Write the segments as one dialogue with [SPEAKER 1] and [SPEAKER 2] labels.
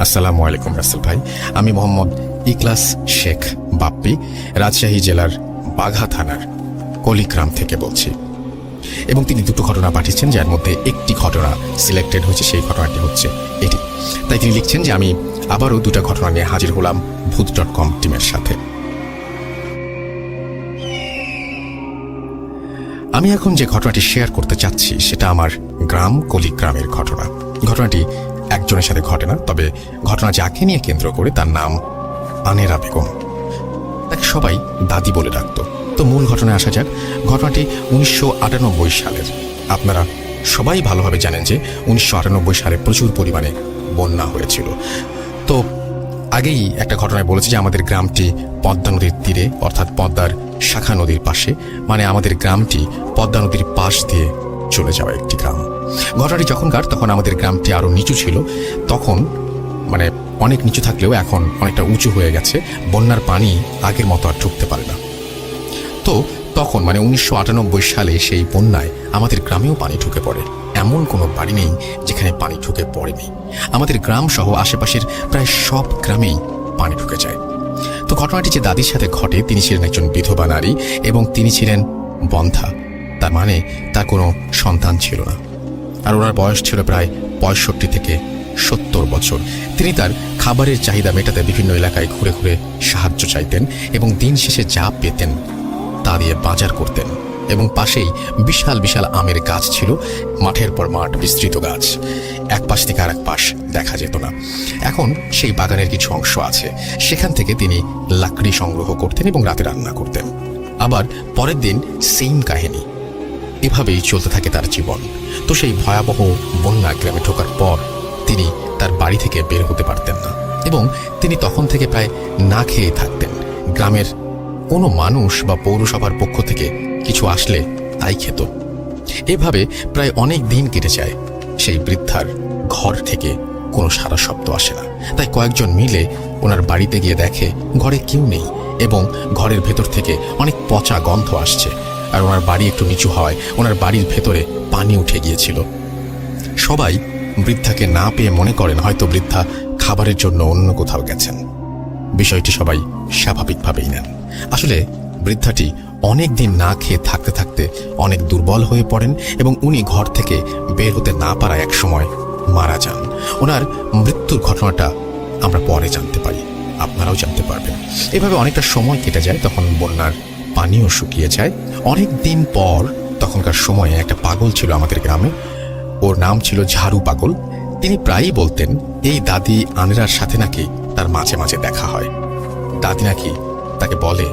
[SPEAKER 1] আসসালামু আলাইকুম রাসেল ভাই। আমি মোহাম্মদ ইকলাস শেখ বাপ্পি, রাজশাহী জেলার বাঘা থানার কলিগ্রাম থেকে বলছি। এবং তিনি দুটো ঘটনা পাঠিয়েছেন, যার মধ্যে একটি ঘটনা সিলেক্টেড হয়েছে, সেই ঘটনাটি হচ্ছে এটি। তাই তিনি লিখছেন যে আমি আবারও দুটো ঘটনা নিয়ে হাজির হলাম ভূত.com টিমের সাথে। আমি এখন যে ঘটনাটি শেয়ার করতে চাচ্ছি সেটা আমার গ্রাম কলিগ্রামের ঘটনা। ঘটনাটি একজনের সাথে ঘটে না, তবে ঘটনা যাকে নিয়ে কেন্দ্র করে তার নাম আনেরা বেগম। তাকে সবাই দাদি বলে ডাকত। তো মূল ঘটনায় আসা যাক। ঘটনাটি 1998 সালের। আপনারা সবাই ভালোভাবে জানেন যে 1998 সালে প্রচুর পরিমাণে বন্যা হয়েছিল। তো আগেই একটা ঘটনায় বলেছি যে আমাদের গ্রামটি পদ্মা নদীর তীরে, অর্থাৎ পদ্মার শাখা নদীর পাশে, মানে আমাদের গ্রামটি পদ্মা নদীর পাশ দিয়ে চলে যাওয়া একটি গ্রাম। ঘটনাটি যখনকার, তখন আমাদের গ্রামটি আরো নিচু ছিল। তখন মানে অনেক নিচু থাকলেও এখন অনেকটা উঁচু হয়ে গেছে। বন্যার পানি আগের মতো আর ঢুকতে পারে না। তো তখন মানে 1998 সালে সেই বন্যায় আমাদের গ্রামেও পানি ঢুকে পড়ে। এমন কোনো বাড়ি নেই যেখানে পানি ঢুকে পড়েনি। আমাদের গ্রাম সহ আশেপাশের প্রায় সব গ্রামেই পানি ঢুকে যায়। তো ঘটনাটি যে দাদির সাথে ঘটে, তিনি ছিলেন একজন বিধবা নারী এবং তিনি ছিলেন বন্ধ্যা। তার মানে তার কোনো সন্তান ছিল না। আর ওনার বয়স ছিল প্রায় 65 থেকে 70 বছর। তিনি তার খাবারের চাহিদা মেটাতে বিভিন্ন এলাকায় ঘুরে ঘুরে সাহায্য চাইতেন এবং দিন শেষে যা পেতেন তা দিয়ে বাজার করতেন। এবং পাশেই বিশাল বিশাল আমের গাছ ছিল, মাঠের পর মাঠ বিস্তৃত গাছ, এক পাশ থেকে আর এক পাশ দেখা যেত না। এখন সেই বাগানের কিছু অংশ আছে, সেখান থেকে তিনি লাকড়ি সংগ্রহ করতেন এবং রাতে রান্না করতেন। আবার পরের দিন সেম কাহিনী। এভাবেই চলতে থাকে তার জীবন। তো সেই ভয়াবহ বন্যা গ্রামে ঢোকার পর তিনি তার বাড়ি থেকে বের হতে পারতেন না এবং তিনি তখন থেকে প্রায় না খেয়ে থাকতেন। গ্রামের কোনো মানুষ বা পৌরসভার পক্ষ থেকে কিছু আসলে তাই খেত। এভাবে প্রায় অনেক দিন কেটে যায়। সেই বৃদ্ধার ঘর থেকে কোনো সারা শব্দ আসে না। তাই কয়েকজন মিলে ওনার বাড়িতে গিয়ে দেখে ঘরে কেউ নেই এবং ঘরের ভেতর থেকে অনেক পচা গন্ধ আসছে। আর ওনার বাড়ি একটু নিচু হওয়ায় ওনার বাড়ির ভেতরে পানি উঠে গিয়েছিল। সবাই বৃদ্ধাকে না পেয়ে মনে করেন হয়তো বৃদ্ধা খাবারের জন্য অন্য কোথাও গেছেন। বিষয়টি সবাই স্বাভাবিকভাবেই নেন। আসলে বৃদ্ধাটি অনেক দিন না খেয়ে থাকতে থাকতে অনেক দুর্বল হয়ে পড়েন এবং উনি ঘর থেকে বের হতে না পারায় একসময় মারা যান। ওনার মৃত্যুর ঘটনাটা আমরা পরে জানতে পারি, আপনারাও জানতে পারবেন। এভাবে অনেকটা সময় কেটে যায়। তখন বন্যার পানিও শুকিয়ে যায়। অনেক দিন পর তখনকার সময়ে একটা পাগল ছিল আমাদের গ্রামে। ওর নাম ছিল ঝাড়ু পাগল। তিনি প্রায়ই বলতেন এই দাদি আনেরার সাথে নাকি তার মাঝে মাঝে দেখা হয়। দাদি নাকি তাকে বলে,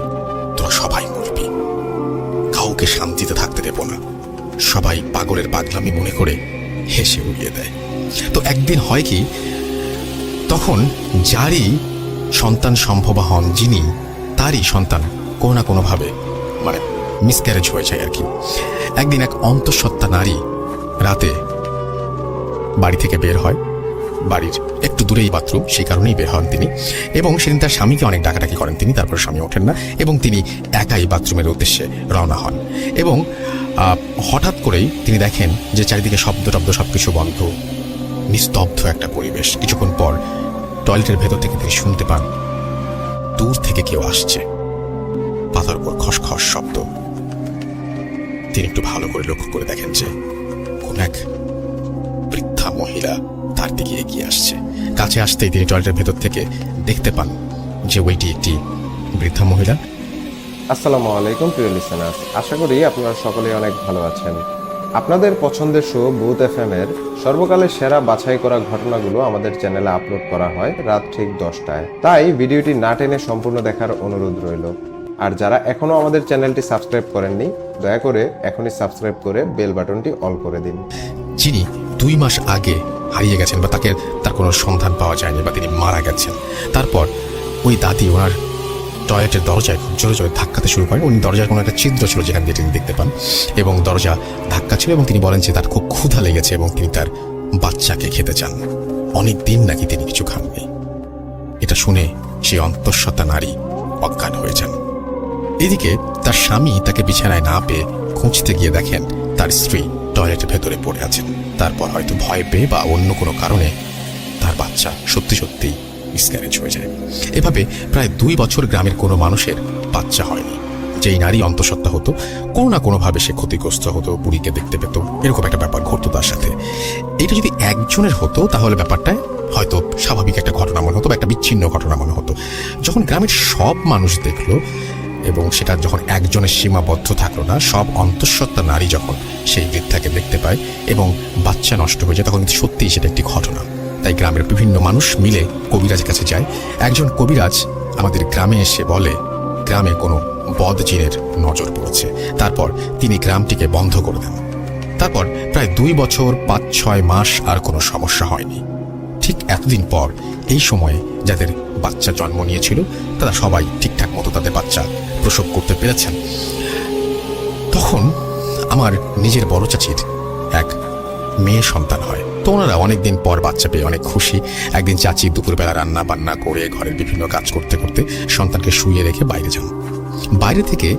[SPEAKER 1] তোরা সবাই মরবি, কাউকে শান্তিতে থাকতে দেব না। সবাই পাগলের পাগলামি মনে করে হেসে উড়িয়ে দেয়। তো একদিন হয় কি, তখন যারই সন্তান সম্ভবা হন, যিনি তারই সন্তান কোনো না কোনোভাবে মানে মিসক্যারেজ হয়ে যায় আর কি। একদিন এক অন্তঃসত্ত্বা নারী রাতে বাড়ি থেকে বের হয়। বাড়ির একটু দূরেই বাথরুম, সেই কারণেই বের হন তিনি। এবং সেদিন তার স্বামীকে অনেক ডাকাডাকি করেন তিনি। তারপর স্বামী ওঠেন না এবং তিনি একাই বাথরুমের উদ্দেশ্যে রওনা হন। এবং হঠাৎ করেই তিনি দেখেন যে চারিদিকে শব্দ টব্দ সবকিছু বন্ধ, নিস্তব্ধ একটা পরিবেশ। কিছুক্ষণ পর টয়লেটের ভেতর থেকে তিনি শুনতে পান দূর থেকে কেউ আসছে, পাতার উপর খসখস শব্দ। তিনি একটু ভালো করে লক্ষ্য করে দেখেন যে কোন এক বৃদ্ধা মহিলা তার দিকে এগিয়ে আসছে। কাছে আসতেই তিনি টয়লেটের ভেতর থেকে দেখতে পান যে ওইটি একটি বৃদ্ধা মহিলা।
[SPEAKER 2] আসসালামু আলাইকুম প্রিয় লিসেনার্স, আশা করি আপনারা সকলেই অনেক ভালো আছেন। আপনাদের পছন্দের শো ভূত এফএম এর সর্বকালের সেরা বাছাই করা ঘটনাগুলো আমাদের চ্যানেলে আপলোড করা হয় রাত ঠিক 10টায়। তাই ভিডিওটি না টেনে সম্পূর্ণ দেখার অনুরোধ রইল। আর যারা এখনো আমাদের চ্যানেলটি সাবস্ক্রাইব করেননি, দয়া করে এখনই সাবস্ক্রাইব করে বেল বাটনটি অল করে দিন।
[SPEAKER 1] যিনি 2 মাস আগে হারিয়ে গেছেন বা তার কোনো সন্ধান পাওয়া যায়নি বা তিনি মারা গেছেন। তারপর ওই দাদি ওনার টয়লেটের দরজায় খুব জোরে জোরে ধাক্কাতে শুরু করেন। উনি দরজার কোনো একটা ছিদ্র ছিল যেখান দিয়ে তিনি দেখতে পান এবং দরজা ধাক্কা ছিল এবং তিনি বলেন যে তার খুব ক্ষুধা লেগেছে এবং তিনি তার বাচ্চাকে খেতে চান। অনেক দিন নাকি তিনি কিছু খাননি। এটা শুনে সেই অন্তঃসত্ত্বা নারী অজ্ঞান হয়ে যান। এদিকে তার স্বামী তাকে বিছানায় না পেয়ে খুঁজতে গিয়ে দেখেন তার স্ত্রী টয়লেটের ভেতরে পড়ে আছেন। তারপর হয়তো ভয় পেয়ে বা অন্য কোনো কারণে তার বাচ্চা সত্যি সত্যিই মিসক্যারেজ হয়ে যায়। এভাবে প্রায় 2 বছর গ্রামের কোনো মানুষের বাচ্চা হয়নি। যেই নারী অন্তঃসত্ত্বা হতো, কোনো না কোনোভাবে সে ক্ষতিগ্রস্ত হতো, বুড়িকে দেখতে পেত, এরকম একটা ব্যাপার ঘটতো তার সাথে। এটা যদি একজনের হতো তাহলে ব্যাপারটা হয়তো স্বাভাবিক একটা ঘটনা মনে হতো বা একটা বিচ্ছিন্ন ঘটনা মনে হতো। যখন গ্রামের সব মানুষ দেখলো এবং সেটা যখন একজনের সীমাবদ্ধ থাকলো না, সব অন্তঃসত্ত্বা নারী যখন সেই বৃদ্ধাকে দেখতে পায় এবং বাচ্চা নষ্ট হয়ে যায়, তখন কিন্তু সত্যিই সেটা একটি ঘটনা। তাই গ্রামের বিভিন্ন মানুষ মিলে কবিরাজের কাছে যায়। একজন কবিরাজ আমাদের গ্রামে এসে বলে গ্রামে কোনো বদজিনের নজর পড়েছে। তারপর তিনি গ্রামটিকে বন্ধ করে দেন। তারপর প্রায় 2 বছর 5-6 মাস আর কোনো সমস্যা হয়নি। ঠিক এতদিন পর এই সময়ে যাদের বাচ্চা জন্ম নিয়েছিল তারা সবাই ঠিকঠাক মতো তাদের বাচ্চা প্রসব করতে পেরেছেন। তখন আমার নিজের বড় চাচির এক মেয়ে সন্তান হয়। তো ওনারা অনেকদিন পর বাচ্চা পেয়ে অনেক খুশি। একদিন চাচি দুপুরবেলা রান্না বান্না করে ঘরের বিভিন্ন কাজ করতে করতে সন্তানকে শুইয়ে রেখে বাইরে যান। বাইরে থেকে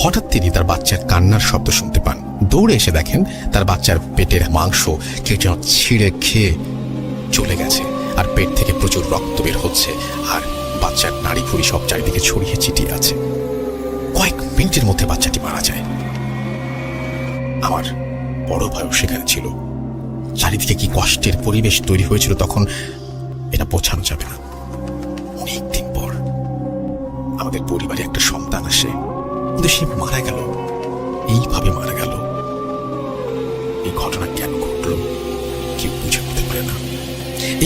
[SPEAKER 1] হঠাৎ তিনি তার বাচ্চার কান্নার শব্দ শুনতে পান। দৌড়ে এসে দেখেন তার বাচ্চার পেটের মাংস কেউ যেন ছিঁড়ে খেয়ে চলে গেছে, আর পেট থেকে প্রচুর রক্ত বের হচ্ছে, আর বাচ্চার নাড়ি ভুঁড়ি সব চারিদিকে ছড়িয়ে ছিটিয়ে আছে। কয়েক মিনিটের মধ্যে বাচ্চাটি মারা যায়। আমার বড় ভাইও সেখানে ছিল। চারিদিকে কি কষ্টের পরিবেশ তৈরি হয়েছিল তখন এটা বোঝানো যাবে না। অনেকদিন পর আমাদের পরিবারে একটা সন্তান আসে, কিন্তু সে মারা গেল। এইভাবে মারা গেল। এই ঘটনা কেন ঘটল কেউ বুঝে উঠতে পারে না।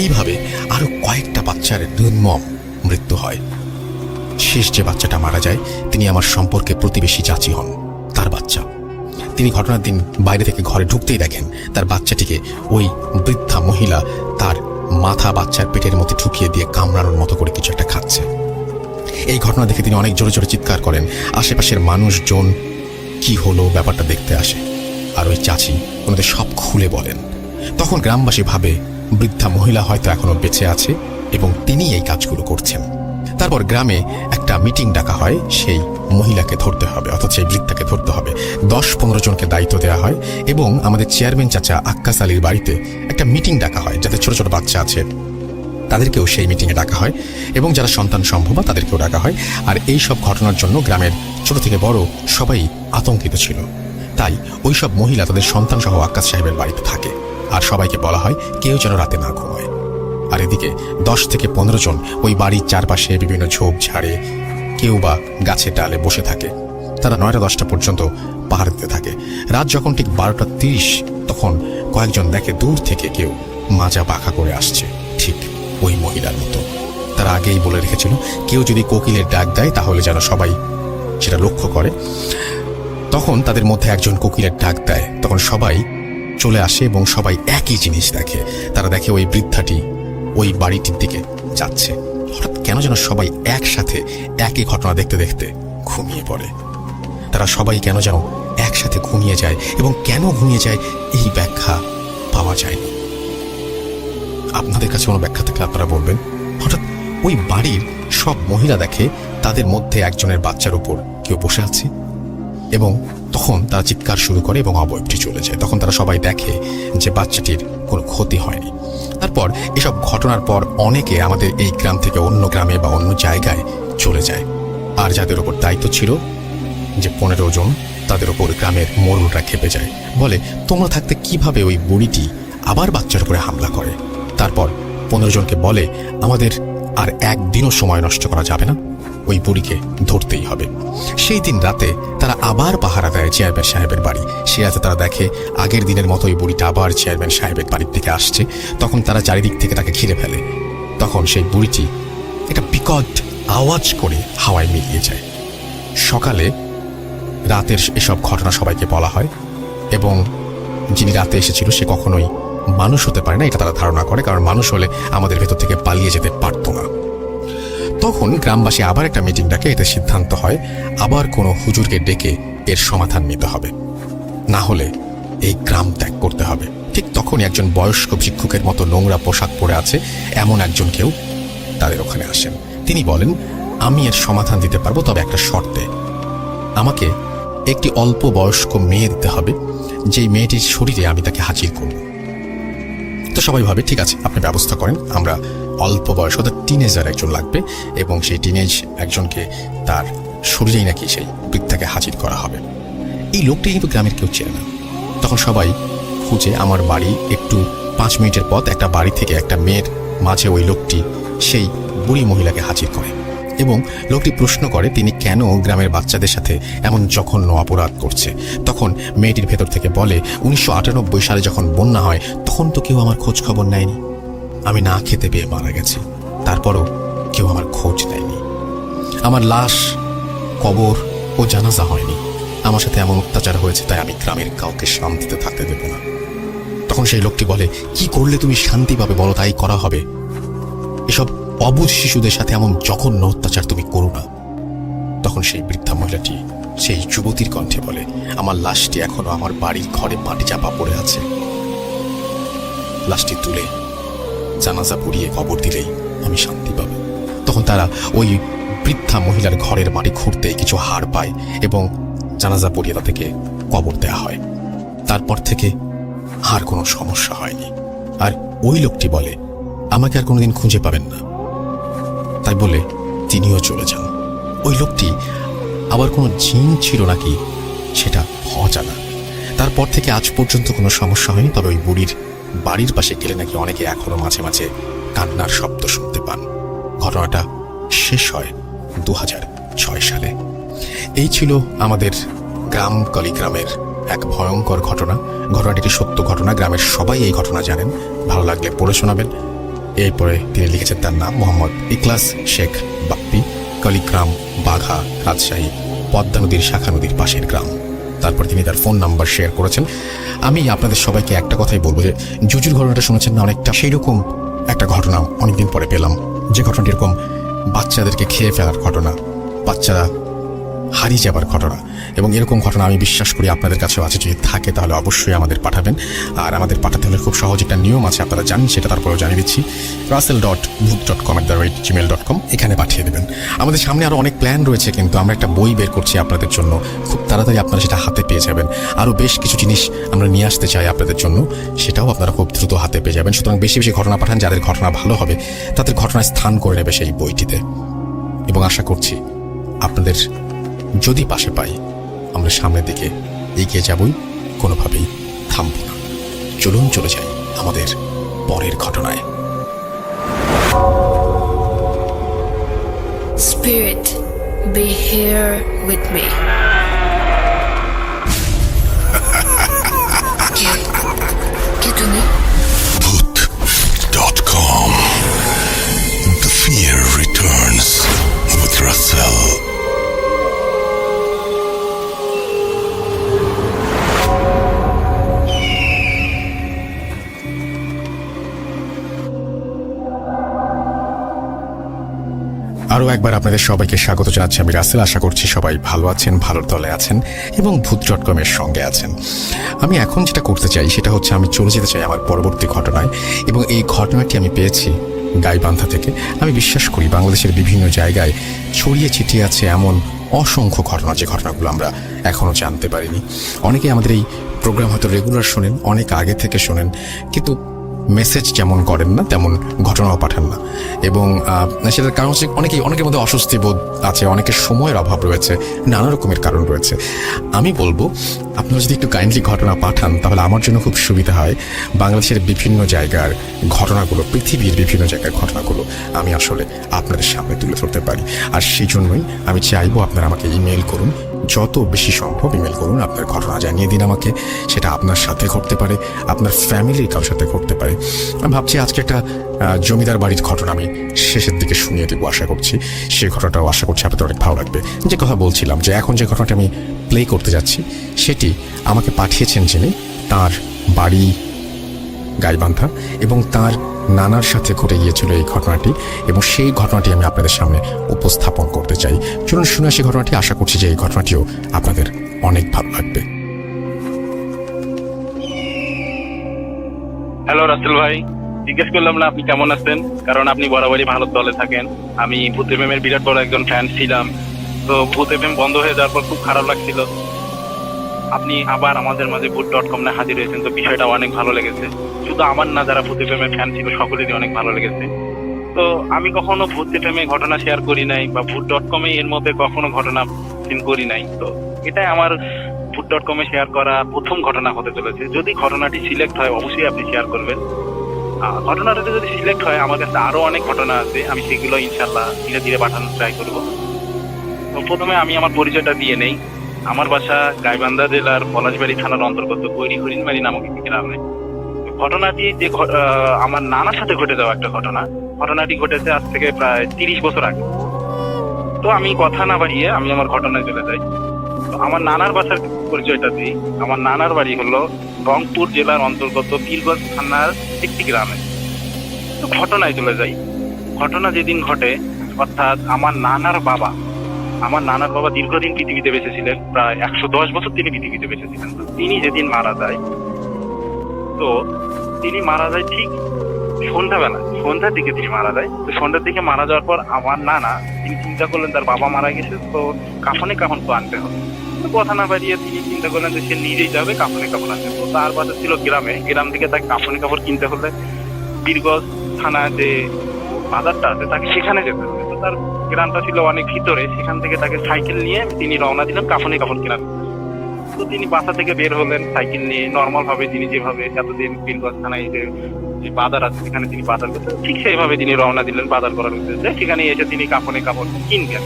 [SPEAKER 1] এইভাবে আরো কয়েকটা বাচ্চার নির্মম মৃত্যু হয়। শেষ যে বাচ্চাটা মারা যায় তিনি আমার সম্পর্কে প্রতিবেশী চাচি হন, তার বাচ্চা। তিনি ঘটনার দিন বাইরে থেকে ঘরে ঢুকতেই দেখেন তার বাচ্চাটিকে ওই বৃদ্ধা মহিলা তার মাথা বাচ্চার পেটের মধ্যে ঢুকিয়ে দিয়ে কামড়ানোর মতো করে কিছু একটা খাচ্ছে। এই ঘটনা দেখে তিনি অনেক জোরে জোরে চিৎকার করেন। আশেপাশের মানুষজন কি হলো ব্যাপারটা দেখতে আসে, আর ওই চাচি ওনাদের সব খুলে বলেন। তখন গ্রামবাসী ভাবে বৃদ্ধা মহিলা হয়তো এখনো বেঁচে আছে এবং তিনি এই কাজগুলো করছেন। তারপর গ্রামে একটা মিটিং ডাকা হয়, সেই মহিলাকে ধরতে হবে, অর্থাৎ সেই বৃদ্ধাকে ধরতে হবে। 10-15 জনকে দায়িত্ব দেওয়া হয় এবং আমাদের চেয়ারম্যান চাচা আক্কাস আলীর বাড়িতে একটা মিটিং ডাকা হয়। যাদের ছোট ছোট বাচ্চা আছে তাদেরকেও সেই মিটিংয়ে ডাকা হয় এবং যারা সন্তান সম্ভবা তাদেরকেও ডাকা হয়। আর এই সব ঘটনার জন্য গ্রামের ছোট থেকে বড় সবাই আতঙ্কিত ছিল। তাই ওই সব মহিলা তাদের সন্তান সহ আক্কাস সাহেবের বাড়িতে থাকে, আর সবাইকে বলা হয় কেউ যেন রাতে না ঘুমায়। আর এদিকে 10 থেকে 15 জন ওই বাড়ির চারপাশে বিভিন্ন ঝোপ ঝাড়ে কেউ বা গাছের ডালে বসে থাকে। তারা 9টা-10টা পর্যন্ত পাহাড় দিতে থাকে। রাত যখন ঠিক 12টা 30 তখন কয়েকজন দেখে দূর থেকে কেউ মাজা বাঁকা করে আসছে, ঠিক ওই মহিলার মতো। তারা আগেই বলে রেখেছিল কেউ যদি কোকিলের ডাক দেয় তাহলে যেন সবাই সেটা লক্ষ্য করে। তখন তাদের মধ্যে একজন কোকিলের ডাক দেয়, তখন সবাই চলে আসে এবং সবাই একই জিনিস দেখে। তারা দেখে ওই বৃদ্ধাটি ওই বাড়িটির দিকে যাচ্ছে। হঠাৎ কেন যেন সবাই একসাথে একই ঘটনা দেখতে দেখতে ঘুমিয়ে পড়ে। তারা সবাই কেন যেন একসাথে ঘুমিয়ে যায় এবং কেন ঘুমিয়ে যায় এই ব্যাখ্যা পাওয়া যায়নি। আপনাদের কাছে কোনো ব্যাখ্যা থাকলে আপনারা বলবেন। হঠাৎ ওই বাড়ির সব মহিলা দেখে তাদের মধ্যে একজনের বাচ্চার উপর কেউ বসে আছে এবং তখন তারা চিৎকার শুরু করে এবং অবয়বটি চলে যায়। তখন তারা সবাই দেখে যে বাচ্চাটির কোনো ক্ষতি হয়নি। তারপর এসব ঘটনার পর অনেকে আমাদের এই গ্রাম থেকে অন্য গ্রামে বা অন্য জায়গায় চলে যায়। আর যাদের ওপর দায়িত্ব ছিল যে 15 জন, তাদের ওপর গ্রামের মোড়লরা খেপে যায়, বলে তোমরা থাকতে কিভাবে ওই বুড়িটি আবার বাচ্চার উপরে হামলা করে। তারপর 15 জনকে বলে আমাদের আর একদিনও সময় নষ্ট করা যাবে না, ওই বুড়িকে ধরতেই হবে। সেই দিন রাতে তারা আবার পাহারা দেয় চেয়ারম্যান সাহেবের বাড়ি। সে রাতে তারা দেখে আগের দিনের মতো ওই বুড়িটা আবার চেয়ারম্যান সাহেবের বাড়ির থেকে আসছে। তখন তারা চারিদিক থেকে তাকে ঘিরে ফেলে। তখন সেই বুড়িটি একটা বিকট আওয়াজ করে হাওয়ায় মিলিয়ে যায়। সকালে রাতের এসব ঘটনা সবাইকে বলা হয় এবং যিনি রাতে এসেছিল সে কখনোই মানুষ হতে পারে না, এটা তারা ধারণা করে, কারণ মানুষ হলে আমাদের ভেতর থেকে পালিয়ে যেতে পারত না। তখন গ্রামবাসী আবার একটা মিটিং ডাকে। এতে সিদ্ধান্ত হয় আবার কোনো হুজুরকে ডেকে এর সমাধান নিতে হবে, না হলে এই গ্রাম ত্যাগ করতে হবে। ঠিক তখনই একজন বয়স্ক ভিক্ষুকের মতো নোংরা পোশাক পরে আছে এমন একজন কেউ তাদের ওখানে আসেন। তিনি বলেন আমি এর সমাধান দিতে পারবো, তবে একটা শর্তে। আমাকে একটি অল্প বয়স্ক মেয়ে দিতে হবে, যেই মেয়েটির শরীরে আমি তাকে হাজির করব। তো সবাই ভাবে ঠিক আছে, আপনি ব্যবস্থা করেন, আমরা অল্প বয়স অর্থাৎ টিনেজার একজন লাগবে এবং সেই টিনেজ একজনকে তার শরীরেই নাকি সেই বৃদ্ধাকে হাজির করা হবে। এই লোকটি কিন্তু গ্রামের কেউ চেনে না। তখন সবাই খুঁজে আমার বাড়ি একটু 5 মিনিটের পথ, একটা বাড়ি থেকে একটা মেয়ের মাঝে ওই লোকটি সেই বুড়ি মহিলাকে হাজির করে এবং লোকটি প্রশ্ন করে তিনি কেন গ্রামের বাচ্চাদের সাথে এমন জঘন্য অপরাধ করছে। তখন মেয়েটির ভেতর থেকে বলে 1998 সালে যখন বন্যা হয় তখন তো কেউ আমার খোঁজ খবর নেয়নি, আমি না খেতে পেয়ে মারা গেছি, তারপরও কেউ আমার খোঁজ নেয়নি, আমার লাশ কবর ও জানাজা হয়নি, আমার সাথে এমন অত্যাচার হয়েছে তাই আমি গ্রামের কাউকে শান্তিতে থাকতে দেব না। তখন সেই লোকটি বলে কি করলে তুমি শান্তি পাবে বলো, তাই করা হবে, এসব অবুঝ শিশুদের সাথে এমন জঘন্য অত্যাচার তুমি করো না। তখন সেই বৃদ্ধা মহিলাটি সেই যুবতীর কণ্ঠে বলে আমার লাশটি এখনো আমার বাড়ির ঘরে মাটি চাপা পড়ে আছে, লাশটি তুলে জানাজা পুড়িয়ে কবর দিলেই আমি শান্তি পাবো। তখন তারা ওই বৃদ্ধা মহিলার ঘরের মাটি খুঁড়তেই কিছু হাড় পায় এবং জানাজা পুড়িয়ে তাদেরকে কবর দেওয়া হয়। তারপর থেকে আর কোনো সমস্যা হয়নি। আর ওই লোকটি বলে আমাকে আর কোনোদিন খুঁজে পাবেন না, তাই বলে তিনিও চলে যান। ওই লোকটি আবার কোনো জিন ছিল নাকি সেটা অজানা। তারপর থেকে আজ পর্যন্ত কোনো সমস্যা হয়নি, তবে ওই বুড়ির বাড়ির পাশে গেলে নাকি অনেকে এখনো মাঝে মাঝে কান্নার শব্দ শুনতে পান। ঘটনাটা শেষ হয় 2006 সালে। এই ছিল আমাদের গ্রাম কলিগ্রামের এক ভয়ঙ্কর ঘটনা। ঘটনাটি একটি সত্য ঘটনা, গ্রামের সবাই এই ঘটনা জানেন, ভালো লাগলে পড়ে শোনাবেন। এরপরে তিনি লিখেছেন, তার নাম মোহাম্মদ ইখলাস শেখ বাপ্পি, কলিগ্রাম, বাঘা, রাজশাহী, পদ্মা নদীর শাখা নদীর পাশের গ্রাম। তারপর তিনি তার ফোন নাম্বার শেয়ার করেছেন। আমি আপনাদের সবাইকে একটা কথাই বলবো যে জুজুর ঘটনাটা শুনেছেন না, অনেকটা সেই রকম একটা ঘটনা অনেকদিন পরে পেলাম, যে ঘটনাটি এরকম বাচ্চাদেরকে খেয়ে ফেলার ঘটনা, বাচ্চারা হারিয়ে যাবার ঘটনা, এবং এরকম ঘটনা আমি বিশ্বাস করি আপনাদের কাছেও আছে। যদি থাকে তাহলে অবশ্যই আমাদের পাঠাবেন। আর আমাদের পাঠাতে হলে খুব সহজ একটা নিয়ম আছে, আপনারা জানেন সেটা, তারপরেও জানিয়ে দিচ্ছি। russell.booth.com@gmail.com এখানে পাঠিয়ে দেবেন। আমাদের সামনে আরও অনেক প্ল্যান রয়েছে, কিন্তু আমরা একটা বই বের করছি আপনাদের জন্য, খুব তাড়াতাড়ি আপনারা সেটা হাতে পেয়ে যাবেন। আরও বেশ কিছু জিনিস আমরা নিয়ে আসতে চাই আপনাদের জন্য, সেটাও আপনারা খুব দ্রুত হাতে পেয়ে যাবেন। সুতরাং বেশি বেশি ঘটনা পাঠান, যাদের ঘটনা ভালো হবে তাদের ঘটনায় স্থান করে নেবে সেই বইটিতে। এবং আশা করছি আপনাদের যদি পাশে পাই আমরা সামনের দিকে এগিয়ে যাবই, কোনোভাবেই থামব না। চলুন চলে যাই আমাদের পরের ঘটনায়।
[SPEAKER 3] Spirit, be here with me. ¿Qué tenés?
[SPEAKER 4] Booth.com. The fear returns with Russell.
[SPEAKER 1] আরও একবার আপনাদের সবাইকে স্বাগত জানাচ্ছি, আমি রাসেল। আশা করছি সবাই ভালো আছেন, ভালোর দলে আছেন এবং Booth.com-এর সঙ্গে আছেন। আমি এখন যেটা করতে চাই সেটা হচ্ছে আমি চলে যেতে চাই আমার পরবর্তী ঘটনায়, এবং এই ঘটনাটি আমি পেয়েছি গাইবান্ধা থেকে। আমি বিশ্বাস করি বাংলাদেশের বিভিন্ন জায়গায় ছড়িয়ে ছিটিয়ে আছে এমন অসংখ্য ঘটনা, যে ঘটনাগুলো আমরা এখনও জানতে পারিনি। অনেকে আমাদের এই প্রোগ্রাম হয়তো রেগুলার শোনেন, অনেক আগে থেকে শোনেন, কিন্তু মেসেজ যেমন করেন না তেমন ঘটনাও পাঠান না। এবং সেটার কারণ হচ্ছে অনেকের মধ্যে অস্বস্তি বোধ আছে, অনেকের সময়ের অভাব রয়েছে, নানা রকমের কারণ রয়েছে। আমি বলবো আপনারা যদি একটু কাইন্ডলি ঘটনা পাঠান তাহলে আমার জন্য খুব সুবিধা হয়। বাংলাদেশের বিভিন্ন জায়গার ঘটনাগুলো, পৃথিবীর বিভিন্ন জায়গার ঘটনাগুলো আমি আসলে আপনাদের সামনে তুলে ধরতে পারি। আর সেই জন্যই আমি চাইবো আপনারা আমাকে ইমেল করুন, যত বেশি সম্ভব ইমেল করুন, আপনার ঘটনা জানিয়ে দিন আমাকে। সেটা আপনার সাথে ঘটতে পারে, আপনার ফ্যামিলির কারোর সাথে ঘটতে পারে। আমি ভাবছি আজকে একটা জমিদার বাড়ির ঘটনা আমি শেষের দিকে শুনিয়ে দেবো, আশা করছি সেই ঘটনাটাও আশা করছি আপনাদের অনেক ভালো লাগবে। যে কথা বলছিলাম, যে এখন যে ঘটনাটা আমি প্লে করতে যাচ্ছি সেটি আমাকে পাঠিয়েছেন যিনি, তার বাড়ি গাইবান্ধা এবং তার নানার সাথে ঘটে গিয়েছিল এই ঘটনাটি, এবং সেই ঘটনাটি আমি আপনাদের সামনে উপস্থাপন করতে চাই। চলুন শুনে আসি ঘটনাটি। আশা করছি যে এই ঘটনাটিও আপনাদের অনেক ভালো লাগবে।
[SPEAKER 5] হ্যালো রাসেল ভাই, জিজ্ঞেস করলাম না আপনি কেমন আছেন, কারণ আপনি বরাবরই ভালো দলে থাকেন। আমি ভূত এফএম এর বিরাট বড় একজন ফ্যান ছিলাম, তো ভূত এফএম বন্ধ হয়ে যাওয়ার পর খুব খারাপ লাগছিল। আপনি আবার আমাদের মাঝে ভূত.com না হাজির হয়েছেন, তো বিষয়টা অনেক ভালো লেগেছে। শুধু আমার না, যারা ভূত এফএমের ফ্যান ছিল সকলেরই অনেক ভালো লেগেছে। তো আমি কখনো ভূত এফএমে ঘটনা শেয়ার করি নাই বা ভূত.com এর মধ্যে কখনো ঘটনা করি নাই। তো এটাই আমার ভূত.com শেয়ার করা প্রথম ঘটনা হতে চলেছে। যদি ঘটনাটি সিলেক্ট হয় অবশ্যই আপনি শেয়ার করবেন। ঘটনাটা যদি সিলেক্ট হয়, আমার কাছে আরো অনেক ঘটনা আছে, আমি সেগুলো ইনশাল্লাহ ধীরে ধীরে পাঠানোর ট্রাই করব। তো প্রথমে আমি আমার পরিচয়টা দিয়ে নেই। আমার বাসা গাইবান্ধা জেলার পলাশবাড়ি থানার অন্তর্গত কৈরি হরিণবাড়ি নামক একটি গ্রামে। ঘটনাটি যে আমার নানার সাথে ঘটে যাওয়া একটা ঘটনা। ঘটনাটি ঘটেছে আজ থেকে প্রায় 30 বছর আগে। তো আমি কথা না বাড়িয়ে আমি আমার ঘটনায় চলে যাই। তো আমার নানার বাসার পরিচয়টা দিই। আমার নানার বাড়ি হলো রংপুর জেলার অন্তর্গত পীরগঞ্জ থানার একটি গ্রামে। তো ঘটনায় চলে যাই। ঘটনা যেদিন ঘটে, অর্থাৎ আমার নানার বাবা দীর্ঘদিন পৃথিবীতে বেঁচে ছিলেন, প্রায় 110 বছর তিনি পৃথিবীতে বেঁচে ছিলেন। তো তিনি যেদিন মারা যায়, তো তিনি মারা যায় ঠিক সন্ধ্যার দিকে তিনি মারা যায়। তো সন্ধ্যার দিকে মারা যাওয়ার পর আমার নানা তিনি চিন্তা করলেন তার বাবা মারা গেছে, তো কাফন তো আনতে হবে। তো কথা না বাড়িয়ে তিনি চিন্তা করলেন যে সে নিজেই যাবে কাফন আনতে। তো তার বাসা ছিল গ্রাম থেকে তাকে কাপড় কিনতে হলে পীরগঞ্জ থানা যে বাজারটা আছে তাকে সেখানে যেতে হবে। তো তার গ্রামটা ছিল অনেক ভিতরে, সেখান থেকে তাকে সাইকেল নিয়ে তিনি রওনা দিলেন কাপড় কেনার। তো তিনি বাসা থেকে বের হলেন সাইকেল নিয়ে, নর্মাল ভাবে তিনি যেভাবে এতদিন পীরগঞ্জ থানায় যে বাজার আছে সেখানে তিনি বাজার করতেন, ঠিক সেইভাবে তিনি রওনা দিলেন বাজার করার উদ্দেশ্যে। সেখানে এসে তিনি কাপড় কিনবেন।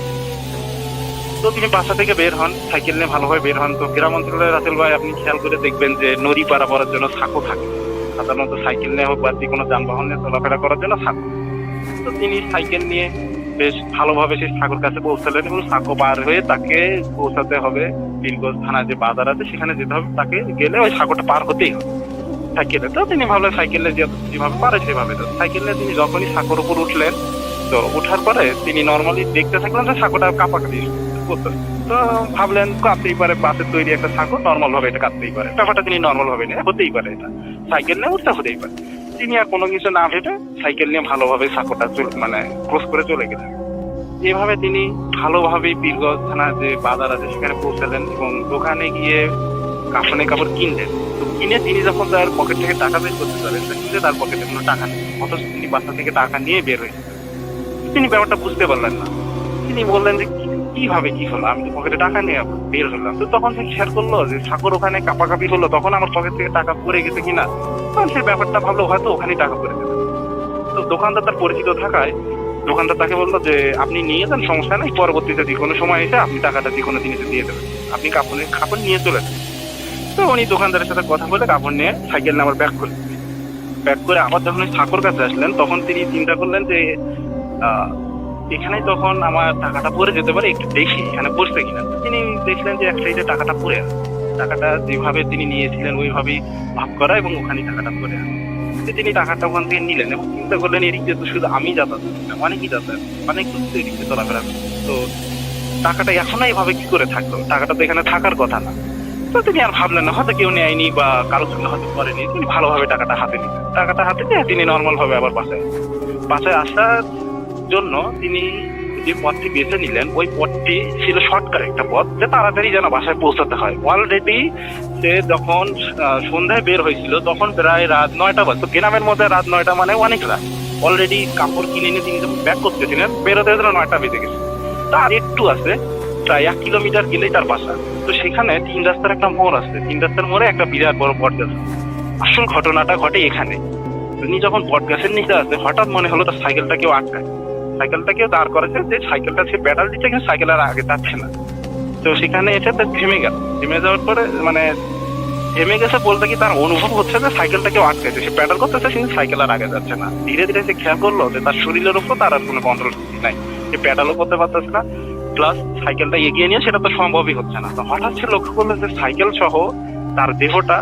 [SPEAKER 5] তো তিনি বাসা থেকে বের হন, সাইকেল নিয়ে ভালোভাবে বের হন। তো গ্রাম অঞ্চলের রাসেল ভাই আপনি খেয়াল করে দেখবেন যে নদী পারাপারের জন্য সাঁকো থাকে, সাধারণত সাইকেল নিয়ে হোক বা যে কোনো যানবাহন নিয়ে চলাফেরা করার জন্য সাঁকো। তো তিনি সাইকেল নিয়ে বেশ ভালোভাবে সেই সাঁকোর কাছে পৌঁছালেন এবং সাঁকো পার হয়ে তাকে পৌঁছাতে হবে পীরগঞ্জ থানা যে বাজার আছে সেখানে যেতে হবে। তাকে গেলে ওই সাঁকোটা পার হতেই হবে সাইকেলে। তো তিনি ভাবলেন সাইকেলে যেভাবে পারে সেভাবে। তো সাইকেল নিয়ে তিনি যখনই সাঁকোর উপর উঠলেন, তো ওঠার পরে তিনি নর্মালি দেখতে থাকলেন যে সাঁকোটা কাঁপাকাঁপি করতে। তো ভাবলেন কাঁপতেই পারে, বাসের তৈরি একটা সাঁকো, নর্মাল ভাবে এটা কাঁপতেই পারে। ব্যাপারটা তিনি নর্মাল ভাবে নিয়ে হতেই পারে, এটা সাইকেল নিয়ে উঠতে হতেই পারে। তিনি আর কোনো কিছু না ভেবে সাইকেল নিয়ে ভালোভাবে সাঁকোটা ক্রস করে চলে গেলেন। এভাবে তিনি ভালোভাবে পীরগঞ্জ থানা যে বাজার আছে সেখানে পৌঁছালেন এবং দোকানে গিয়ে কাপড় কিনলেন। তো কিনে তিনি যখন তার পকেট থেকে টাকা বের করতে পারেন, কিন্তু তার পকেটে কোনো টাকা নেই, অথচ তিনি বাসা থেকে টাকা নিয়ে বের হয়েছেন। তিনি ব্যাপারটা বুঝতে পারলেন না। তিনি বললেন যে কিভাবে কি হলো, আমি তো পকেটে টাকা নিয়ে বের হলাম। তো তখন সে খেয়াল করলো যে সাঁকোর ওখানে কাঁপাকাঁপি হলো, তখন আমার পকেট থেকে টাকা পড়ে গেছে কিনা। তখন সে ব্যাপারটা ভাবলো হয়তো ওখানেই টাকা পড়ে গেছে। তো দোকানদার তার পরিচিত থাকায় দোকানদার তাকে বললো যে আপনি নিয়ে যান, সমস্যা নেই, পরবর্তীতে যে কোনো সময় এসে আপনি টাকাটা যে কোনো জিনিসে দিয়ে দেবেন, আপনি কাপড় নিয়ে চলে যান। তো উনি দোকানদারের সাথে কথা বলে কাপড় নিয়ে সাইকেল নিয়ে আবার ব্যাক করে আবার যখন সাঁকোর কাছে আসলেন, তখন তিনি চিন্তা করলেন যে এখানে তখন আমার টাকাটা পড়ে যেতে পারে, একটু দেখি এখানে পড়ছে কিনা। তিনি দেখলেন যে এক সাইডে টাকাটা পড়ে আছে, টাকাটা যেভাবে তিনি নিয়েছিলেন ওইভাবেই ভাগ করা এবং ওখানে টাকাটা পড়ে আছে। তিনি টাকাটা ওখান থেকে নিলেন এবং চিন্তা করলেন এদিকে তো শুধু আমি যাতায়াত, অনেকই যাতায়াত, অনেক এদিকে চলাফেরা। তো টাকাটা এখন এইভাবে কি করে থাকলো, টাকাটা তো এখানে থাকার কথা না। তো তিনি আর ভাবলেন না হয়তো কেউ নেয়নি বা কারোর জন্য হয়তো করেনি। তিনি ভালোভাবে টাকাটা হাতে নিয়ে তিনি নর্মাল ভাবে আবার বাসায় আসার জন্য তিনি যে পথটি বেছে নিলেন, ওই পথটি ছিল শর্টকাট একটা পথ, যে তাড়াতাড়ি যেন বাসায় পৌঁছাতে হয়। অলরেডি সে যখন সন্ধ্যায় বের হয়েছিল তখন প্রায় রাত 9টা বাজে। তো গ্রামের মধ্যে রাত 9টা মানে অনেক রাত। অলরেডি কাপড় কিনে নিয়ে তিনি যখন ব্যাক করতেছিলেন, বেরোতে 9টা বেজে গেছে। তার একটু আছে, প্রায় 1 কিলোমিটার গেলেই তার বাসা। তো সেখানে 3 রাস্তার একটা মোড় আছে, 3 রাস্তার মোড়ে একটা বিরাট বড় বট গাছ। আসল ঘটনাটা ঘটে এখানে। তিনি যখন বট গাছের নিচে আছে, হঠাৎ মনে হলো তার সাইকেলটা কেউ আটকায়, সাইকেলটা কেউ দাঁড় করেছে, যে সাইকেলটা সে প্যাডাল দিচ্ছে কিন্তু সাইকেল আর আগে যাচ্ছে না। তো সেখানে এসে তার থেমে যাওয়ার পরে থেমে গেছে বলতে কি তার অনুভব হচ্ছে যে সাইকেলটা কেউ আটকাইছে, সে প্যাডাল করতেছে কিন্তু সাইকেল আর আগে যাচ্ছে না। ধীরে ধীরে সে খেয়াল করলো যে তার শরীরের উপর তার আর কোনো কন্ট্রোল নাই, সে প্যাডালও করতে পারতেছে না, প্লাস সাইকেলটা এগিয়ে নিয়ে সেটা তো সম্ভবই হচ্ছে না। তো হঠাৎ সে লক্ষ্য করলো যে সাইকেল সহ তার দেহটা,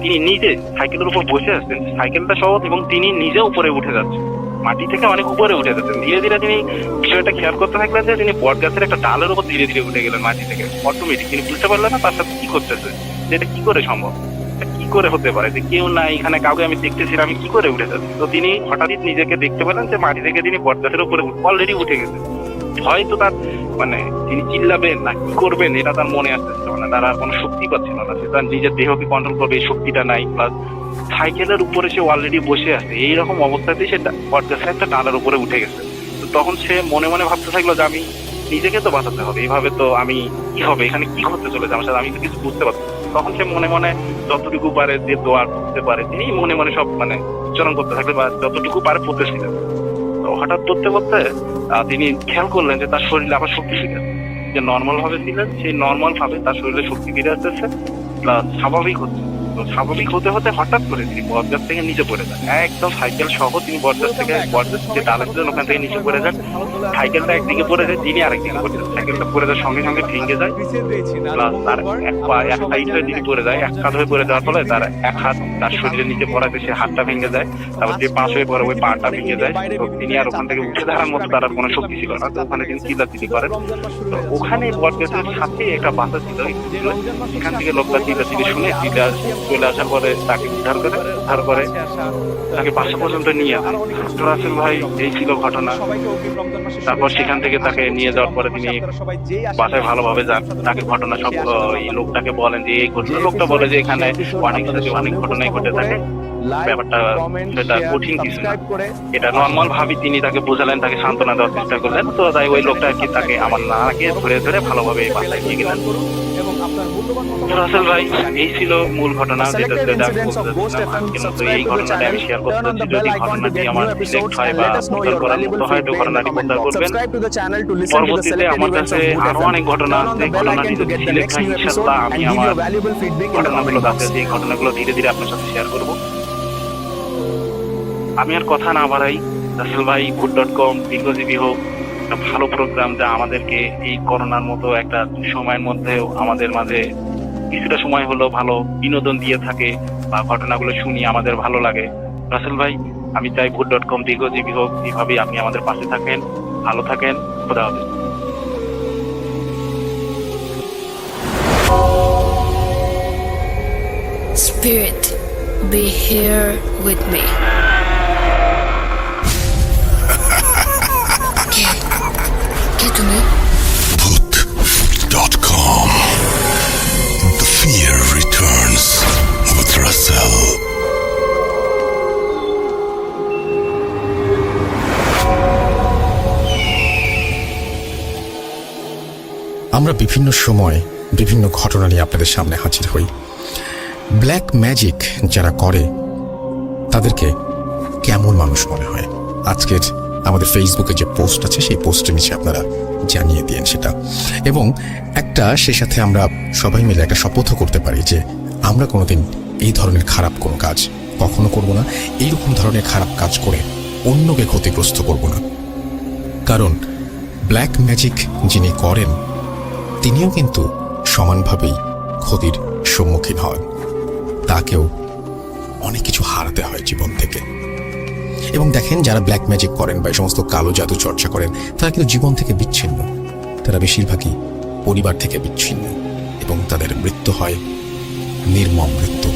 [SPEAKER 5] তিনি নিজে সাইকেলের উপর বসে আসছেন, সাইকেলটা সহ, এবং তিনি নিজে উপরে উঠে যাচ্ছেন, মাটি থেকে অনেক উপরে উঠে যাচ্ছেন। ধীরে ধীরে তিনি বিষয়টা খেয়াল করতে থাকলেন যে তিনি বট গাছের একটা ডালের উপর ধীরে ধীরে উঠে গেলেন মাটি থেকে, অটোমেটিক। তিনি বুঝতে পারলেন না তার সাথে কি করতেছে, যে এটা কি করে সম্ভব, কি করে হতে পারে, যে কেউ না এখানে, কাউকে আমি দেখতেছি আমি কি করে উঠে যাচ্ছি। তো তিনি হঠাৎই নিজেকে দেখতে পেলেন যে মাটি থেকে তিনি বট গাছের উপরে অলরেডি উঠে গেছেন। ভয় তো তার মানে তিনি চিল্লাবেন না কি করবেন এটা তার মনে আসতেছিল না, তার আর কোনো শক্তি পাচ্ছিল না, সে তার নিজের দেহকে কন্ট্রোল করবে এই শক্তিটা নাই। প্লাস সাইকেলের উপরে সে অলরেডি বসে আছে, এইরকম অবস্থাতেই সে বটগাছের একটা ডালের উপরে উঠে গেছে। তো তখন সে মনে মনে ভাবতে থাকলো যে আমি নিজেকে তো বাঁচাতে হবে, এইভাবে তো আমি কি হবে, এখানে কি করতে চলেছে আমার সাথে, আমি তো কিছু বুঝতে পারছি না। তখন সে মনে মনে যতটুকু পারে যে দোয়া করতে পারে তিনি মনে মনে সব মানে উচ্চারণ করতে থাকলে বা যতটুকু পারে পড়তেছিলেন। তো হঠাৎ পড়তে পড়তে তিনি খেয়াল করলেন যে তার শরীরে আবার শক্তি ফিরে আসছে। যে নর্মাল ভাবে ছিলেন সেই নর্মাল ভাবে তার শরীরে শক্তি ফিরে আসতেছে, প্লাস স্বাভাবিক হচ্ছে। তো স্বাভাবিক হতে হতে হঠাৎ করে তিনি বটগাছ থেকে নিচে পড়ে যান, একদম সাইকেল সহ তিনি বটগাছ থেকে যে ডালের জন্য ওখান থেকে নিচে পড়ে যান। সাইকেলটা একদিকে পড়ে যায়, তিনি আরেকদিকে পড়ে যান। সাইকেলটা পড়ে যাওয়ার সঙ্গে সঙ্গে ভেঙে যায়, প্লাস তার এক সাইডে তিনি পড়ে যায়, এক কাঁধ হয়ে পড়ে যাওয়ার ফলে তার এক হাত তার শরীরের নিচে পড়াতে সে হাতটা ভেঙে যায়, তারপর যে পাশ হয়ে পড়ে ওই পাটা ভেঙে যায়। তো তিনি আর ওখান থেকে উঠে দাঁড়ার মতো তার আর কোনো শক্তি ছিল না। তো ওখানে তিনি চিল্লাচিল্লি করেন। তো ওখানে বটগাছের সাথে একটা বাসা ছিল, সেখান থেকে লোকটা চিল্লাচিল্লি শুনে চলে আসার পরে তাকে উদ্ধার করে তাকে বাসা পর্যন্ত নিয়ে আসে। তো রাসেল ভাই এই ছিল ঘটনা। তারপর সেখান থেকে তাকে নিয়ে যাওয়ার পরে তিনি বাসায় ভালোভাবে যান, তাকে ঘটনা সব এই লোকটাকে বলেন যে এই ঘটনা। লোকটা বলে যে এখানে অনেক ঘটনাই ঘটে থাকে, ব্যাপারটা সেটা কঠিন কিছু না, এটা নর্মাল ভাবে তিনি তাকে বোঝালেন, তাকে সান্ত্বনা দেওয়ার চেষ্টা করলেন। তো তাই ওই লোকটা আর কি তাকে আমার নানাকে ধরে ধরে ভালোভাবে বাসায় নিয়ে গেলেন। রাসেল ভাই এই ছিল মূল ঘটনা, যেটা কিন্তু এই ঘটনাটা আমি শেয়ার করতে চাচ্ছি। যদি ঘটনাটি আমার সিলেক্ট হয় বা উদ্ধার করার মতো হয় তো ঘটনাটি উদ্ধার করবেন। পরবর্তীতে আমার কাছে আরো অনেক ঘটনা আছে, ঘটনাটি যদি সিলেক্ট হয় ইনশাআল্লাহ আমি আমার ঘটনাগুলো আছে যে ঘটনাগুলো ধীরে ধীরে আপনার সাথে শেয়ার করব। আমি আর কথা না বাড়াই, রাসেল ভাই ভূত.com দীর্ঘজীবী হোক, একটা ভালো প্রোগ্রাম যা আমাদেরকে এই করোনার মতো একটা সময়ের মধ্যেও আমাদের মাঝে কিছুটা সময় হলো ভালো বিনোদন দিয়ে থাকে বা ঘটনাগুলো শুনি আমাদের ভালো লাগে। রাসেল ভাই আমি চাই ভূত.com দীর্ঘজীবী হোক, এইভাবেই আপনি আমাদের পাশে থাকেন, ভালো থাকেন, খোদা হাফেজ।
[SPEAKER 3] Spirit, be here with me. কে তুমি?
[SPEAKER 4] Bhoot.com. The fear returns with Russell.
[SPEAKER 1] আমরা বিভিন্ন সময় বিভিন্ন ঘটনা নিয়ে আপনাদের সামনে হাজির হই। ব্ল্যাক ম্যাজিক যারা করে তাদেরকে কেমন মানুষ মনে হয়? আজকের আমাদের ফেসবুকে যে পোস্ট আছে সেই পোস্টের নিচে আপনারা জানিয়ে দিন সেটা। এবং একটা সে সাথে আমরা সবাই মিলে একটা শপথও করতে পারি যে আমরা কোনোদিন এই ধরনের খারাপ কোনো কাজ কখনো করব না, এইরকম ধরনের খারাপ কাজ করে অন্যকে ক্ষতিগ্রস্ত করব না। কারণ ব্ল্যাক ম্যাজিক যিনি করেন তিনিও কিন্তু সমানভাবেই ক্ষতির সম্মুখীন হন, তাকেও অনেক কিছু হারাতে হয় জীবন থেকে। এবং দেখেন যারা ব্ল্যাক ম্যাজিক করেন বা এই সমস্ত কালো জাদু চর্চা করেন তারা কিন্তু জীবন থেকে বিচ্ছিন্ন, তারা বেশিরভাগই পরিবার থেকে বিচ্ছিন্ন এবং তাদের মৃত্যু হয় নির্মম মৃত্যু।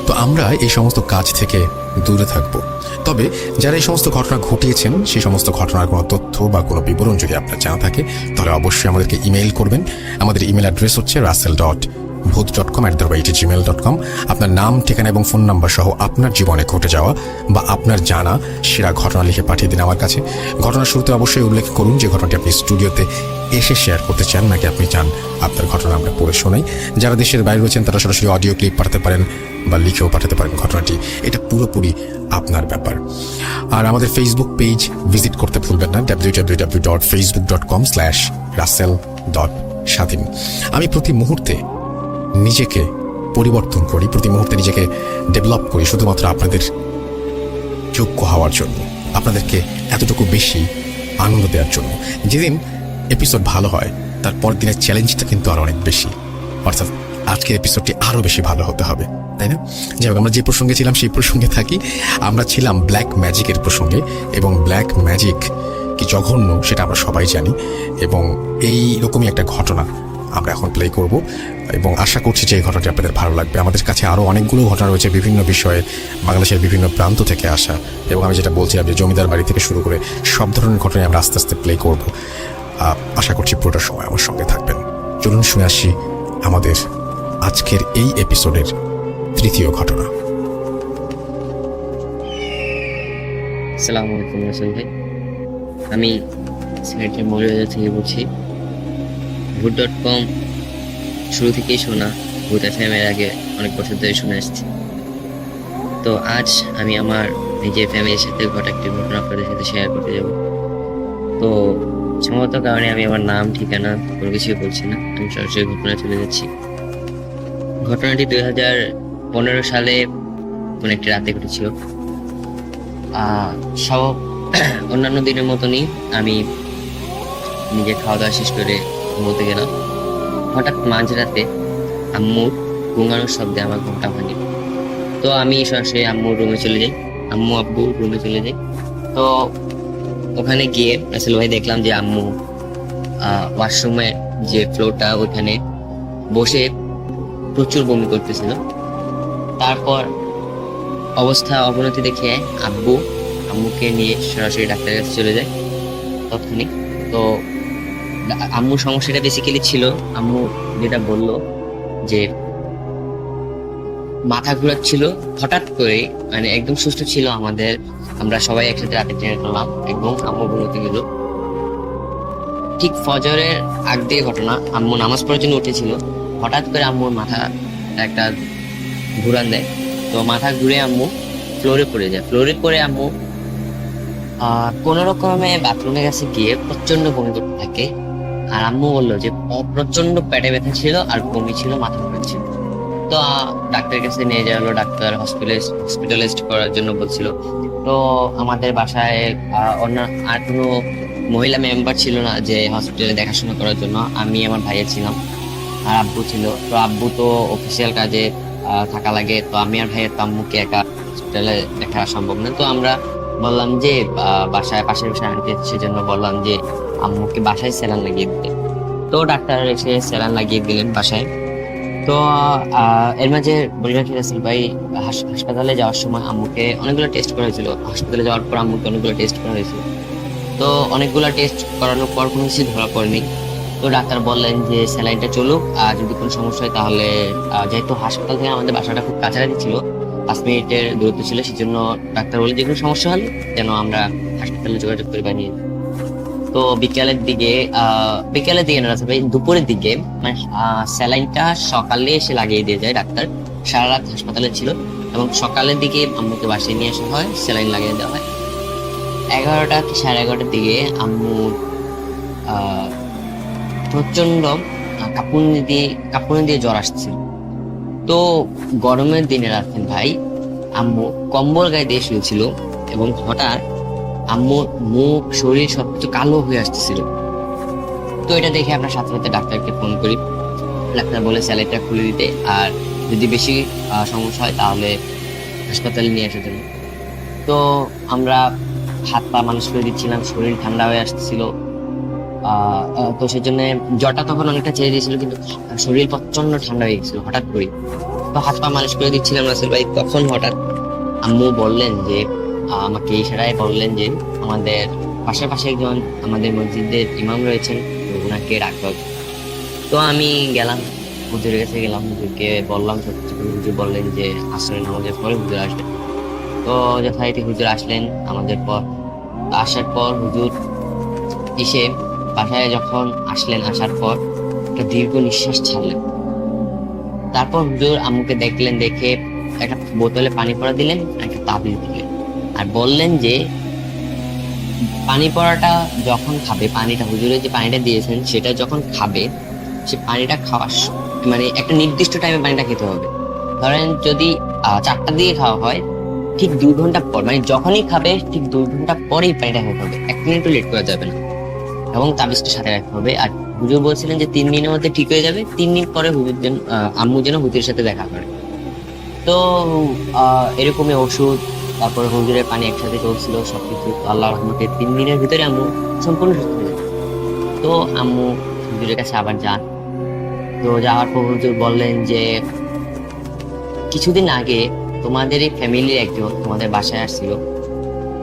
[SPEAKER 1] তো আমরা এই সমস্ত কাজ থেকে দূরে থাকব। তবে যারা এই সমস্ত ঘটনা ঘটিয়েছেন সেই সমস্ত ঘটনার কোনো তথ্য বা কোনো বিবরণ যদি আপনার জানা থাকে তাহলে অবশ্যই আমাদেরকে ইমেইল করবেন। আমাদের ইমেল অ্যাড্রেস হচ্ছে russell.bhoot.com@gmail.com। আপনার নাম, ঠিকানা এবং ফোন নাম্বার সহ আপনার জীবনে ঘটে যাওয়া বা আপনার জানা সেরা ঘটনা লিখে পাঠিয়ে দিন আমার কাছে। ঘটনার শুরুতে অবশ্যই উল্লেখ করুন যে ঘটনাটি আপনি স্টুডিওতে এসে শেয়ার করতে চান নাকি আপনি চান আপনার ঘটনা আমরা পড়ে শোনাই। যারা দেশের বাইরে রয়েছেন তারা সরাসরি অডিও ক্লিপ পাঠাতে পারেন বা লিখেও পাঠাতে পারেন ঘটনাটি, এটা পুরোপুরি আপনার ব্যাপার। আর আমাদের ফেসবুক পেজ ভিজিট করতে ভুলবেন না, www.facebook.com/russell.স্বাধীন। আমি প্রতি মুহূর্তে নিজেকে পরিবর্তন করি, প্রতি মুহূর্তে নিজেকে ডেভেলপ করি শুধুমাত্র আপনাদের যোগ্য হওয়ার জন্য, আপনাদেরকে এতটুকু বেশি আনন্দ দেওয়ার জন্য। যেদিন এপিসোড ভালো হয় তার পরের দিনের চ্যালেঞ্জটা কিন্তু আরো অনেক বেশি, অর্থাৎ আজকের এপিসোডটি আরো বেশি ভালো হতে হবে, তাই না? যাই হোক, আমরা যে প্রসঙ্গে ছিলাম সেই প্রসঙ্গে থাকি। আমরা ছিলাম ব্ল্যাক ম্যাজিকের প্রসঙ্গে, এবং ব্ল্যাক ম্যাজিক কি জঘন্য সেটা আমরা সবাই জানি। এবং এই রকমই একটা ঘটনা আমরা এখন প্লে করব এবং আশা করছি যে এই ঘটনাটি আপনাদের ভালো লাগবে। আমাদের কাছে আরও অনেকগুলো ঘটনা রয়েছে বিভিন্ন বিষয়ে, বাংলাদেশের বিভিন্ন প্রান্ত থেকে আসা, এবং আমি যেটা বলছিলাম যে জমিদার বাড়ি থেকে শুরু করে সব ধরনের ঘটনায় আমরা আস্তে আস্তে প্লে করব। আশা করছি পুরোটা সময় আমার সঙ্গে থাকবেন। চলুন শুনে আসি আমাদের আজকের এই এপিসোডের তৃতীয় ঘটনা।
[SPEAKER 6] আসসালামু আলাইকুম রাসেল ভাই, আমি সিলেটের মৌলভীবাজার থেকে বলছি। ভূত.com শুরু থেকেই শোনা, ভূত এফএম এর আগে অনেক বছর ধরে শুনে আসছি। তো আজ আমি আমার নিজের ফ্যামিলির সাথে ঘটা একটি ঘটনা আপনাদের সাথে শেয়ার করতে যাব। তো সম্ভবত কারণে আমি আমার নাম, ঠিকানা কোনো কিছুই বলছি না, আমি সরাসরি ঘটনায় চলে যাচ্ছি। ঘটনাটি 2015 সালে কোন একটি রাতে ঘটেছিল। সব অন্যান্য দিনের মতনই আমি নিজে খাওয়া দাওয়া শেষ করে ঘুমোতে গেলাম। হঠাৎ মাঝরাতে আম্মুর ঘুমানোর শব্দে আমার ঘুমটা ভাঙে। তো আমি সরাসরি আম্মুর রুমে চলে যাই, আব্বুর রুমে চলে যাই। তো ওখানে গিয়ে রাসেল ভাই দেখলাম যে আম্মু ওয়াশরুমে যে ফ্লোরটা ওখানে বসে প্রচুর বমি করতেছিল। তারপর অবস্থা অবনতি দেখে আম্মুকে নিয়ে সরাসরি ডাক্তারের কাছে চলে যায় তৎক্ষণিক। তো আম্মুর সমস্যাটা বেসিক্যালি ছিল, আম্মু যেটা বলল যে মাথা ঘোরাচ্ছিল হঠাৎ করে, মানে একদম সুস্থ ছিল আমরা সবাই একসাথে রাতে ট্রেনে করলাম এবং আম্মু ঘুমোতে গেল। ঠিক ফজরের আগ দিয়ে ঘটনা, আম্মু নামাজ পড়ার জন্য উঠেছিল, হঠাৎ করে আম্মুর মাথা একটা ঘুরান দেয়। তো মাথা ঘুরে আম্মু ফ্লোরে পড়ে যায়। ফ্লোরে পড়ে আম্মু কোন রকমে বাথরুমে কাছে গিয়ে প্রচন্ড বমি করতে থাকে। আর আম্মু বললো যে প্রচন্ড পেটে ব্যথা ছিল আর বমি ছিল, মাথা ঘুরছিল। তো ডাক্তারের কাছে নিয়ে যাওয়া হলো, ডাক্তার হসপিটালাইজড করার জন্য বলছিল। তো আমাদের বাসায় অন্য আর কোনো মহিলা মেম্বার ছিল না যে হসপিটালে দেখাশোনা করার জন্য। আমি, আমার ভাইয়া ছিলাম আর আব্বু ছিল। তো আব্বু তো অফিসিয়াল কাজে থাকা লাগে, তো আমি আর ভাইয়ের তো আম্মুকে একা হসপিটালে দেখা সম্ভব না। তো আমরা বললাম যে পাশের বাসায় আন্টি আছে, সেজন্য বললাম যে আম্মুকে বাসায় স্যালাইন লাগিয়ে দিতে। তো ডাক্তার এসে স্যালাইন লাগিয়ে দিলেন বাসায়। তো এর মাঝে বলে রাখি রাসেল ভাই, হাসপাতালে যাওয়ার সময় আম্মুকে অনেকগুলো টেস্ট করা হয়েছিল। হাসপাতালে যাওয়ার পর আম্মুকে অনেকগুলো টেস্ট করা হয়েছিল। তো অনেকগুলো টেস্ট করানোর পর কোনো কিছু ধরা পড়েনি। তো ডাক্তার বললেন যে স্যালাইনটা চলুক, আর যদি কোনো সমস্যা হয় তাহলে, যেহেতু হাসপাতাল থেকে আমাদের বাসাটা খুব কাছাকাছি ছিল, 5 মিনিটের দূরত্ব ছিল, সেজন্য ডাক্তার বলে যে কোনো সমস্যা হলে যেন আমরা হাসপাতালে যোগাযোগ করে বানিয়ে দিই। তো বিকালের দিকে না রাসেল ভাই, দুপুরের দিকে, মানে স্যালাইনটা সকালে এসে লাগিয়ে দিয়ে যায় ডাক্তার। সারা রাত হাসপাতালে ছিল এবং সকালের দিকে আম্মুকে বাসায় নিয়ে আসা হয়, স্যালাইন লাগিয়ে দেওয়া হয়। 11টা কি 11:30টার দিকে আম্মুর প্রচন্ড কাঁপুনি দিয়ে জ্বর আসছিল। তো গরমের দিনে রাখেন ভাই, আম্মু কম্বল গায়ে দিয়ে শুয়েছিল এবং হঠাৎ আম্মুর মুখ, শরীর সবকিছু কালো হয়ে আসতেছিল। তো এটা দেখে আমরা সাথে সাথে ডাক্তারকে ফোন করি। ডাক্তার বলে স্যালাইনটা খুলে দিতে, আর যদি বেশি সমস্যা হয় তাহলে হাসপাতালে নিয়ে আসার জন্য। তো আমরা হাত পা মালিশ করে দিচ্ছিলাম, শরীর ঠান্ডা হয়ে আসছিল। তো সেজন্য জ্বরটা তখন অনেকটা ছেড়ে দিয়েছিল, কিন্তু শরীর প্রচন্ড ঠান্ডা হয়ে গেছিল হঠাৎ করে। তো হাত পা মালিশ করে দিচ্ছিলাম রাসেল ভাই, তখন হঠাৎ আম্মু বললেন যে, আমাকে ইশারায় বললেন যে আমাদের পাশাপাশি একজন আমাদের মসজিদের ইমাম রয়েছেন, ওনাকে ডাকতে হবে। তো আমি গেলাম, হুজুরের কাছে গেলাম, হুজুরকে বললাম সবকিছু। হুজুর বললেন যে আসরের নামাজের পরে হুজুর আসবেন। তো যথারীতি হুজুর আসলেন আমাদের পর। আসার পর হুজুর এসে বাসায় যখন আসলেন, আসার পর একটা দীর্ঘ নিঃশ্বাস ছাড়লেন। তারপর হুজুর আম্মুকে দেখলেন, দেখে একটা বোতলে পানি পড়া দিলেন, একটা তাবিজ দিলেন, আর বললেন যে পানি পড়াটা যখন খাবে, পানিটা হুজুরের যে পানিটা দিয়েছেন সেটা যখন খাবে, সে পানিটা খাওয়ার মানে একটা নির্দিষ্ট টাইমে পানিটা খেতে হবে। ধরেন যদি 4টা দিয়ে খাওয়া হয়, ঠিক 2 ঘন্টা পর, মানে যখনই খাবে ঠিক 2 ঘন্টা পরেই পানিটা খেতে হবে, 1 মিনিটও লেট করা যাবে না। এবং তাবিজটা সাথে রাখতে হবে। আর হুজুর বলছিলেন যে 3 দিনের মধ্যে ঠিক হয়ে যাবে, 3 দিন পরে আম্মু যেন হুজুরের সাথে দেখা করে। তো এরকমই ওষুধ, তারপর হুজুরের পানি একসাথে চলছিল সবকিছু। আল্লাহর রহমতে 3 দিনের ভিতরে আম্মু সম্পূর্ণ সুস্থ হয়ে যায়। তো আম্মু হুজুরের কাছে আবার যান। তো যাওয়ার পর হুজুর বললেন যে কিছুদিন আগে তোমাদের এই ফ্যামিলির একজন তোমাদের বাসায় আসছিল।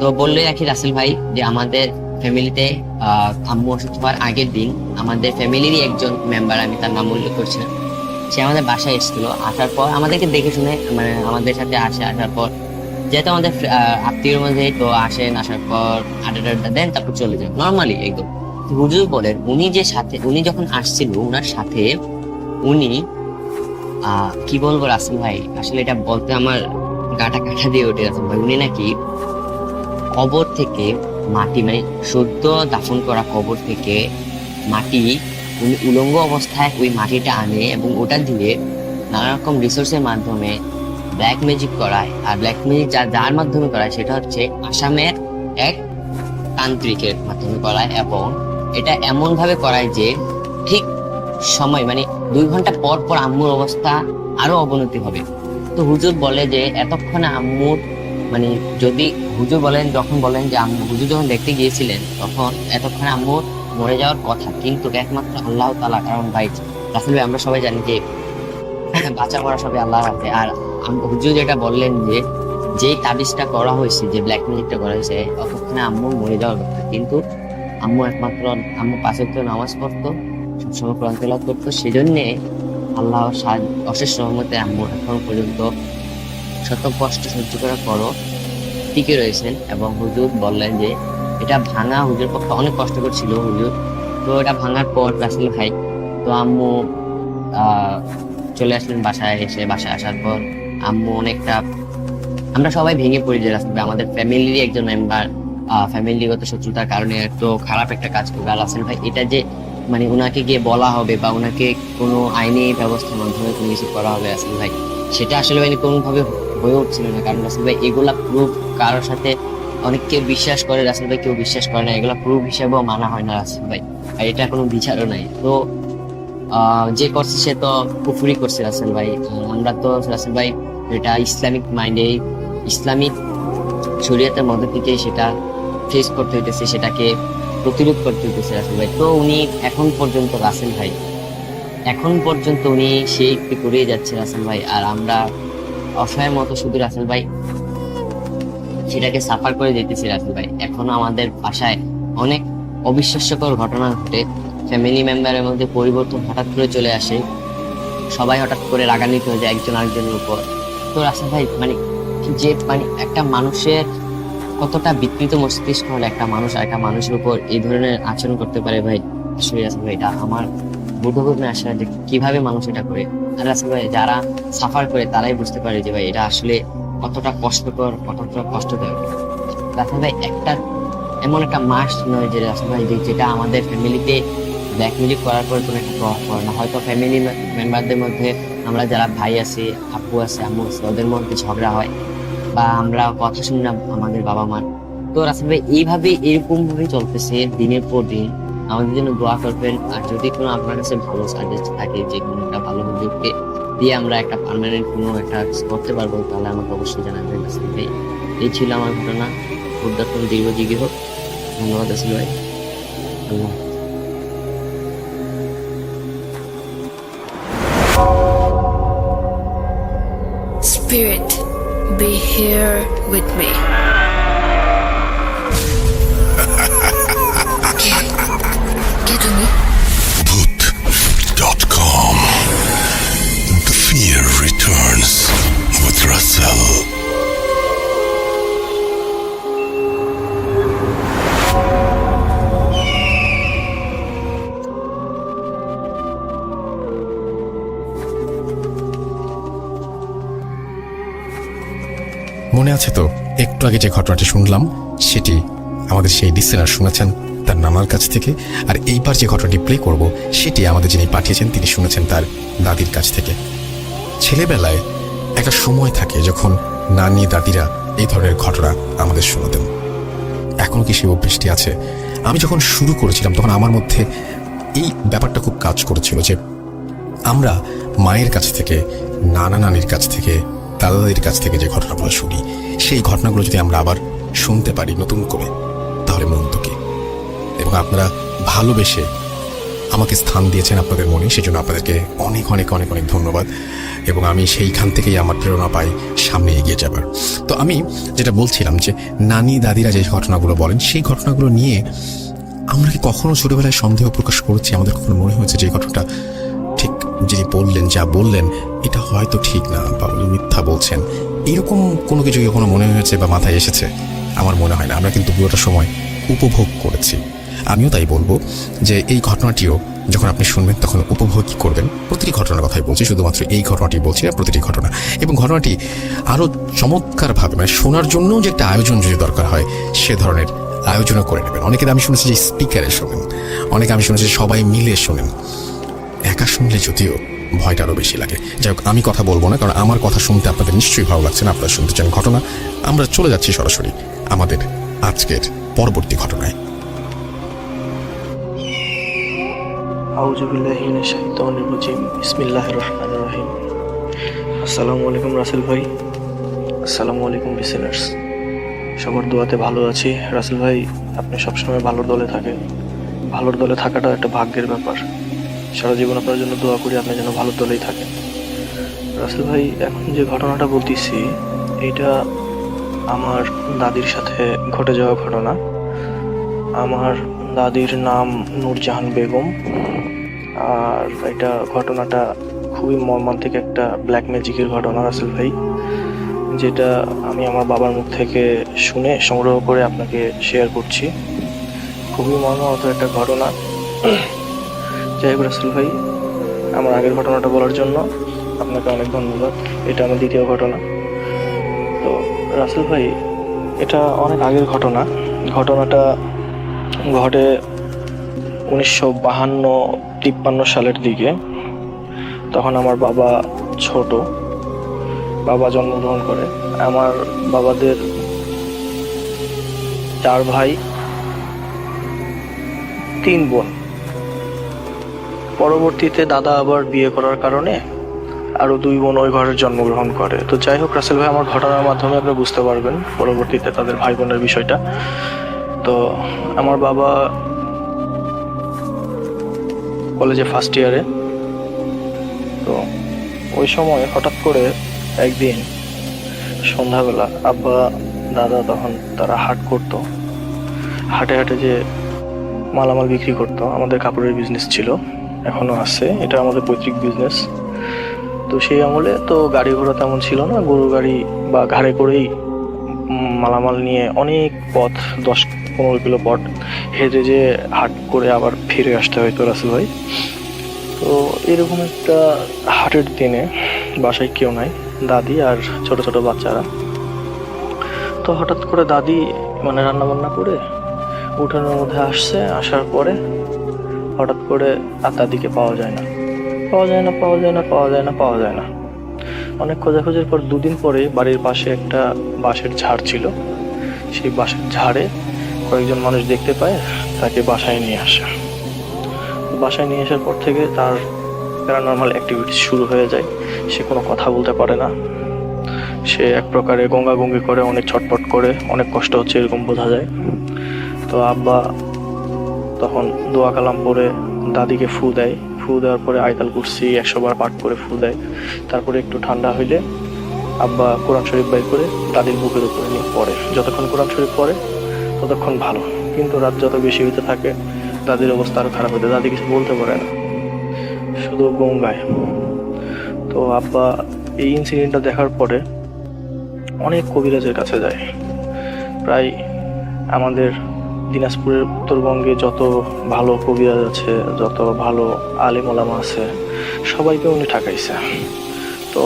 [SPEAKER 6] তো বললে আর কি রাসেল ভাই যে আমাদের ফ্যামিলিতে আম্মু অসুস্থ হওয়ার আগের দিন আমাদের ফ্যামিলিরই একজন মেম্বার, আমি তার নাম উল্লেখ করছি না, সে আমাদের বাসায় এসেছিল। আসার পর আমাদেরকে দেখে শুনে মানে আমাদের সাথে আসার পর যেহেতু আমাদের আত্মীয়ের মধ্যে, তো আসেন, আসার পর আড্ডা দেন, তারপর চলে যান নর্মালি একদম। হুজুর বলেন উনি যখন আসছিল ওনার সাথে উনি কি বলবো রাসেল ভাই, আসলে এটা বলতে আমার গাটা কাটা দিয়ে ওঠে রাসেল ভাই। উনি নাকি কবর থেকে মাটি, মানে সদ্য দাফন করা কবর থেকে মাটি উনি উলঙ্গ অবস্থায় ওই মাটিটা আনে এবং ওটা দিয়ে নানা রকম রিসোর্সের মাধ্যমে ব্ল্যাক ম্যাজিক করায়। আর ব্ল্যাক ম্যাজিক যার মাধ্যমে করায় সেটা হচ্ছে আসামের এক তান্ত্রিকের মাধ্যমে করায়, এবং এটা এমন ভাবে করায় যে ঠিক সময় মানে 2 ঘন্টা পর পর আম্মুর অবস্থা আরো অবনতি হবে। তো হুজুর বলে যে এতক্ষণে আম্মুর মানে যদি হুজুর যখন বলেন যে হুজুর যখন দেখতে গিয়েছিলেন তখন এতক্ষণে আম্মুর মরে যাওয়ার কথা, কিন্তু একমাত্র আল্লাহ তাআলা, কারণ ভাই রাসেল ভাই আমরা সবাই জানি যে বাঁচা মরা সবাই আল্লাহর হাতে। আর হুজুর যেটা বললেন যে যেই তাবিজটা করা হয়েছে, যে ব্ল্যাক ম্যাজিকটা করা হয়েছে, ততক্ষণে আম্মু মরে যাওয়ার কথা, কিন্তু আম্মু 5 ওয়াক্ত নামাজ পড়তো, সবসময় কোরআন তেলাওয়াত করতো, সেজন্যে আল্লাহ অশেষ রহমতে আম্মু এখন পর্যন্ত শত কষ্ট সহ্য করার পরও টিকে রয়েছেন। এবং হুজুর বললেন যে এটা ভাঙা হুজুর পক্ষে অনেক কষ্ট করছিল হুজুর। তো এটা ভাঙার পর রাসেল ভাই, তো আম্মু চলে আসলেন বাসায়। বাসায় আসার পর আম্মু অনেকটা, আমরা সবাই ভেঙে পড়ি যে রাসেল ভাই আমাদের ফ্যামিলিরই একজন মেম্বার ফ্যামিলিগত শত্রুতার কারণে এত খারাপ একটা কাজ করবে। আর রাসেল ভাই এটা যে মানে ওনাকে গিয়ে বলা হবে বা ওনাকে কোনো আইনি ব্যবস্থার মাধ্যমে কোনো কিছু করা হবে রাসেল ভাই, সেটা আসলে মানে কোনোভাবে হয়ে উঠছিল না। কারণ রাসেল ভাই এগুলা প্রুফ কারোর সাথে অনেককে বিশ্বাস করে রাসেল ভাই, কেউ বিশ্বাস করে না, এগুলা প্রুফ হিসেবেও মানা হয় না রাসেল ভাই, আর এটা কোনো বিচারও নাই। তো যে করছে সে তো কুফরি করছে রাসেল ভাই। আমরা তো রাসেল ভাই এটা ইসলামিক মাইন্ডে, ইসলামিক শরীয়তের মধ্যে থেকে সেটা ফেস করতে হইতেছে, সেটাকে প্রতিরোধ করতে হইতেছে রাসেল ভাই। তো উনি এখন পর্যন্ত উনি সেই করেই যাচ্ছে রাসেল ভাই, আর আমরা অসহায়ের মতো শুধু রাসেল ভাই সেটাকে সাফার করে যেতেছি রাসেল ভাই। এখনো আমাদের বাসায় অনেক অবিশ্বাস্যকর ঘটনা ঘটে, ফ্যামিলি মেম্বারের মধ্যে পরিবর্তন হঠাৎ করে চলে আসে, সবাই হঠাৎ করে রাগান্বিত হয়ে যায় একজন আরেকজনের উপর। তো রাসেল ভাই মানে যে মানে একটা মানুষের কতটা বিকৃত মস্তিষ্ক হলে একটা মানুষ আর একটা মানুষের উপর এই ধরনের আচরণ করতে পারে ভাই, আসলে রাসেল ভাই এটা আমার বোধগম্য আসে না যে কিভাবে মানুষ এটা করে। আর রাসেল ভাই যারা সাফার করে তারাই বুঝতে পারে যে ভাই এটা আসলে কতটা কষ্টকর, কতটা কষ্টদায়ক। রাসেল ভাই এমন একটা মাস নয় যে রাসেল ভাই যেটা আমাদের ফ্যামিলিতে ব্ল্যাক ম্যাজিক করার পর কোনো একটা প্রভাব পড়ে না। হয়তো ফ্যামিলি মেম্বারদের মধ্যে আমরা যারা ভাই আছি, আপু আছে, আম্মু আছে, ওদের মধ্যে ঝগড়া হয় বা আমরা কথা শুনি না আমাদের বাবা মার। তো রাসেল ভাই এরকম ভাবেই চলতেছে দিনের পর দিন। আমাদের জন্য দোয়া করবেন, আর যদি কোনো আপনার কাছে ভালো সাজেস্ট থাকে যে কোনো একটা ভালো হুজুরকে দিয়ে আমরা একটা পার্মানেন্ট কোনো একটা করতে পারবো, তাহলে আমাকে অবশ্যই জানাবেন রাসেল ভাই। এই ছিল আমার ঘটনা। উদ্যাপন দীর্ঘজীবী হোক। ধন্যবাদ রাসেল ভাই। আল্লাহ।
[SPEAKER 3] Spirit, be here with me. Get to me.
[SPEAKER 4] Boot.com. The fear returns with Russell.
[SPEAKER 1] মনে আছে তো একটু আগে যে ঘটনাটি শুনলাম, সেটি আমাদের সেই লিসেনার শুনেছেন তার নানার কাছ থেকে। আর এইবার যে ঘটনাটি প্লে করব সেটি আমাদের যিনি পাঠিয়েছেন তিনি শুনেছেন তার দাদির কাছ থেকে। ছেলেবেলায় একটা সময় থাকে যখন নানি দাদিরা এই ধরনের ঘটনা আমাদের শোনাতেন। এখনো কি সেই অভ্যেসটি আছে? আমি যখন শুরু করেছিলাম তখন আমার মধ্যে এই ব্যাপারটা খুব কাজ করেছিল যে আমরা মায়ের কাছ থেকে, নানা নানির কাছ থেকে, দাদা দাদির কাছ থেকে যে ঘটনাগুলো শুনি, সেই ঘটনাগুলো যদি আমরা আবার শুনতে পারি নতুন করে, তাহলে মন্দ কি? এবং আপনারা ভালোবেসে আমাকে স্থান দিয়েছেন আপনাদের মনে, সেজন্য আপনাদেরকে অনেক অনেক অনেক অনেক ধন্যবাদ। এবং আমি সেইখান থেকেই আমার প্রেরণা পাই সামনে এগিয়ে যাবার। তো আমি যেটা বলছিলাম যে নানি দাদিরা যে ঘটনাগুলো বলেন, সেই ঘটনাগুলো নিয়ে আমরা কি কখনো ছোটবেলায় সন্দেহ প্রকাশ করেছি? আমাদের কখনো মনে হয়েছে যে এই ঘটনাটা ঠিক যিনি বললেন, যা বললেন এটা হয়তো ঠিক না, বা উনি মিথ্যা বলছেন, এরকম কোনো কিছু কি কখনো মনে হয়েছে বা মাথায় এসেছে? আমার মনে হয় না। আমরা কিন্তু পুরোটা সময় উপভোগ করেছি। আমিও তাই বলবো যে এই ঘটনাটিও যখন আপনি শুনবেন তখন উপভোগই করবেন। প্রতিটি ঘটনার কথাই বলছি, শুধুমাত্র এই ঘটনাটি বলছি না, প্রতিটি ঘটনা। এবং ঘটনাটি আরও চমৎকারভাবে, মানে শোনার জন্যও যে একটা আয়োজন যদি দরকার হয়, সে ধরনের আয়োজনও করে নেবেন। অনেকে আমি শুনেছি যে স্পিকারে শোনেন, অনেকে আমি শুনেছি সবাই মিলে শোনেন। একা শুনলে যদিও ভয়টা আরও বেশি লাগে। যাই হোক, আমি কথা বলবো না, কারণ আমার কথা শুনতে আপনাদের নিশ্চয়ই ভালো লাগছে না। আপনারা শুনতে চান ঘটনা। আমরা চলে যাচ্ছি সরাসরি আমাদের আজকের পরবর্তী ঘটনায়।
[SPEAKER 7] আউযু বিল্লাহি মিনাশ শাইতানির রাজিম। বিসমিল্লাহির রহমানির রহিম। আসসালামু আলাইকুম রাসেল ভাই। আসসালামু আলাইকুম লিসেনার্স। সবার দোয়াতে ভালো আছি। রাসেল ভাই, আপনি সবসময় ভালোর দলে থাকেন। ভালোর দলে থাকাটা একটা ভাগ্যের ব্যাপার। সারা জীবন আপনার জন্য দোয়া করি আপনি যেন ভালোর দলেই থাকেন। রাসেল ভাই, এখন যে ঘটনাটা বলতেছি এটা আমার দাদির সাথে ঘটে যাওয়া ঘটনা। আমার দাদির নাম নূরজাহান বেগম। আর এটা ঘটনাটা খুবই মর্মান্তিক একটা ব্ল্যাক ম্যাজিকের ঘটনা রাসেল ভাই, যেটা আমি আমার বাবার মুখ থেকে শুনে সংগ্রহ করে আপনাকে শেয়ার করছি। খুবই মর্মাহত একটা ঘটনা। যাই হোক রাসেল ভাই, আমার আগের ঘটনাটা বলার জন্য আপনাকে অনেক ধন্যবাদ। এটা আমার দ্বিতীয় ঘটনা। তো রাসেল ভাই, এটা অনেক আগের ঘটনা। ঘটনাটা ঘটে 1952-53 সালের দিকে। তখন আমার বাবা ছোট, বাবা জন্মগ্রহণ করে। আমার বাবাদের 4 ভাই 3 বোন। পরবর্তীতে দাদা আবার বিয়ে করার কারণে আরো 2 বোন ওই ঘরে জন্মগ্রহণ করে। তো যাই হোক রাসেল ভাই, আমার ঘটনার মাধ্যমে আপনি বুঝতে পারবেন পরবর্তীতে তাদের ভাই বোনের বিষয়টা। তো আমার বাবা কলেজে ফার্স্ট ইয়ারে। তো ওই সময় হঠাৎ করে একদিন সন্ধ্যাবেলা আব্বা দাদা তখন তারা হাট করতো। হাটে হাটে যে মালামাল বিক্রি করতো, আমাদের কাপড়ের বিজনেস ছিল, এখনো আছে, এটা আমাদের পৈতৃক বিজনেস। তো সেই আমলে তো গাড়ি ঘোড়া তেমন ছিল না, গরু গাড়ি বা ঘাড়ে করেই মালামাল নিয়ে অনেক পথ, 10-15 কিলো পথ হেঁটে যে হাট করে আবার ফিরে আসতে হয়তো রাসেল ভাই। তো এরকম একটা হাটের দিনে বাসায় কেউ নাই, দাদি আর ছোট ছোট বাচ্চারা। তো হঠাৎ করে দাদি মানে রান্না বান্না করে উঠানের মধ্যে আসছে। আসার পরে হঠাৎ করে আর দাদিকে পাওয়া যায় না। অনেক খোঁজাখুঁজির পর 2 দিন পরে বাড়ির পাশে একটা বাঁশের ঝাড় ছিল। সেই বাঁশের ঝাড়ে কয়েকজন মানুষ দেখতে পায়, তাকে বাসায় নিয়ে আসে। বাসায় নিয়ে আসার পর থেকে তার প্যারানর্মাল অ্যাক্টিভিটি শুরু হয়ে যায়। সে কোনো কথা বলতে পারে না, সে এক প্রকারে গঙ্গাগঙ্গি করে, অনেক ছটপট করে, অনেক কষ্ট হচ্ছে এরকম বোঝা যায়। তো আব্বা তখন দোয়া কালাম পরে দাদিকে ফু দেয়। ফু দেওয়ার পরে আয়তাল কুরসি 100 বার পাঠ করে ফু দেয়। তারপরে একটু ঠান্ডা হইলে আব্বা কোরআন শরীফ বের করে দাদির বুকের উপরে নিয়ে পড়ে। যতক্ষণ কোরআন শরীফ পড়ে ততক্ষণ ভালো, কিন্তু রাত যত বেশি হইতে থাকে দাদির অবস্থা আরো খারাপ হতে। দাদি কিছু বলতে পারে না, শুধু গঙ্গায়। তো আব্বা এই ইনসিডেন্টটা দেখার পরে অনেক কবিরাজের কাছে যায়। প্রায় আমাদের দিনাজপুরের উত্তরবঙ্গে যত ভালো কবিরাজ আছে, যত ভালো আলেম ওলামা আছে, সবাইকে উনি ঠকাইছে। তো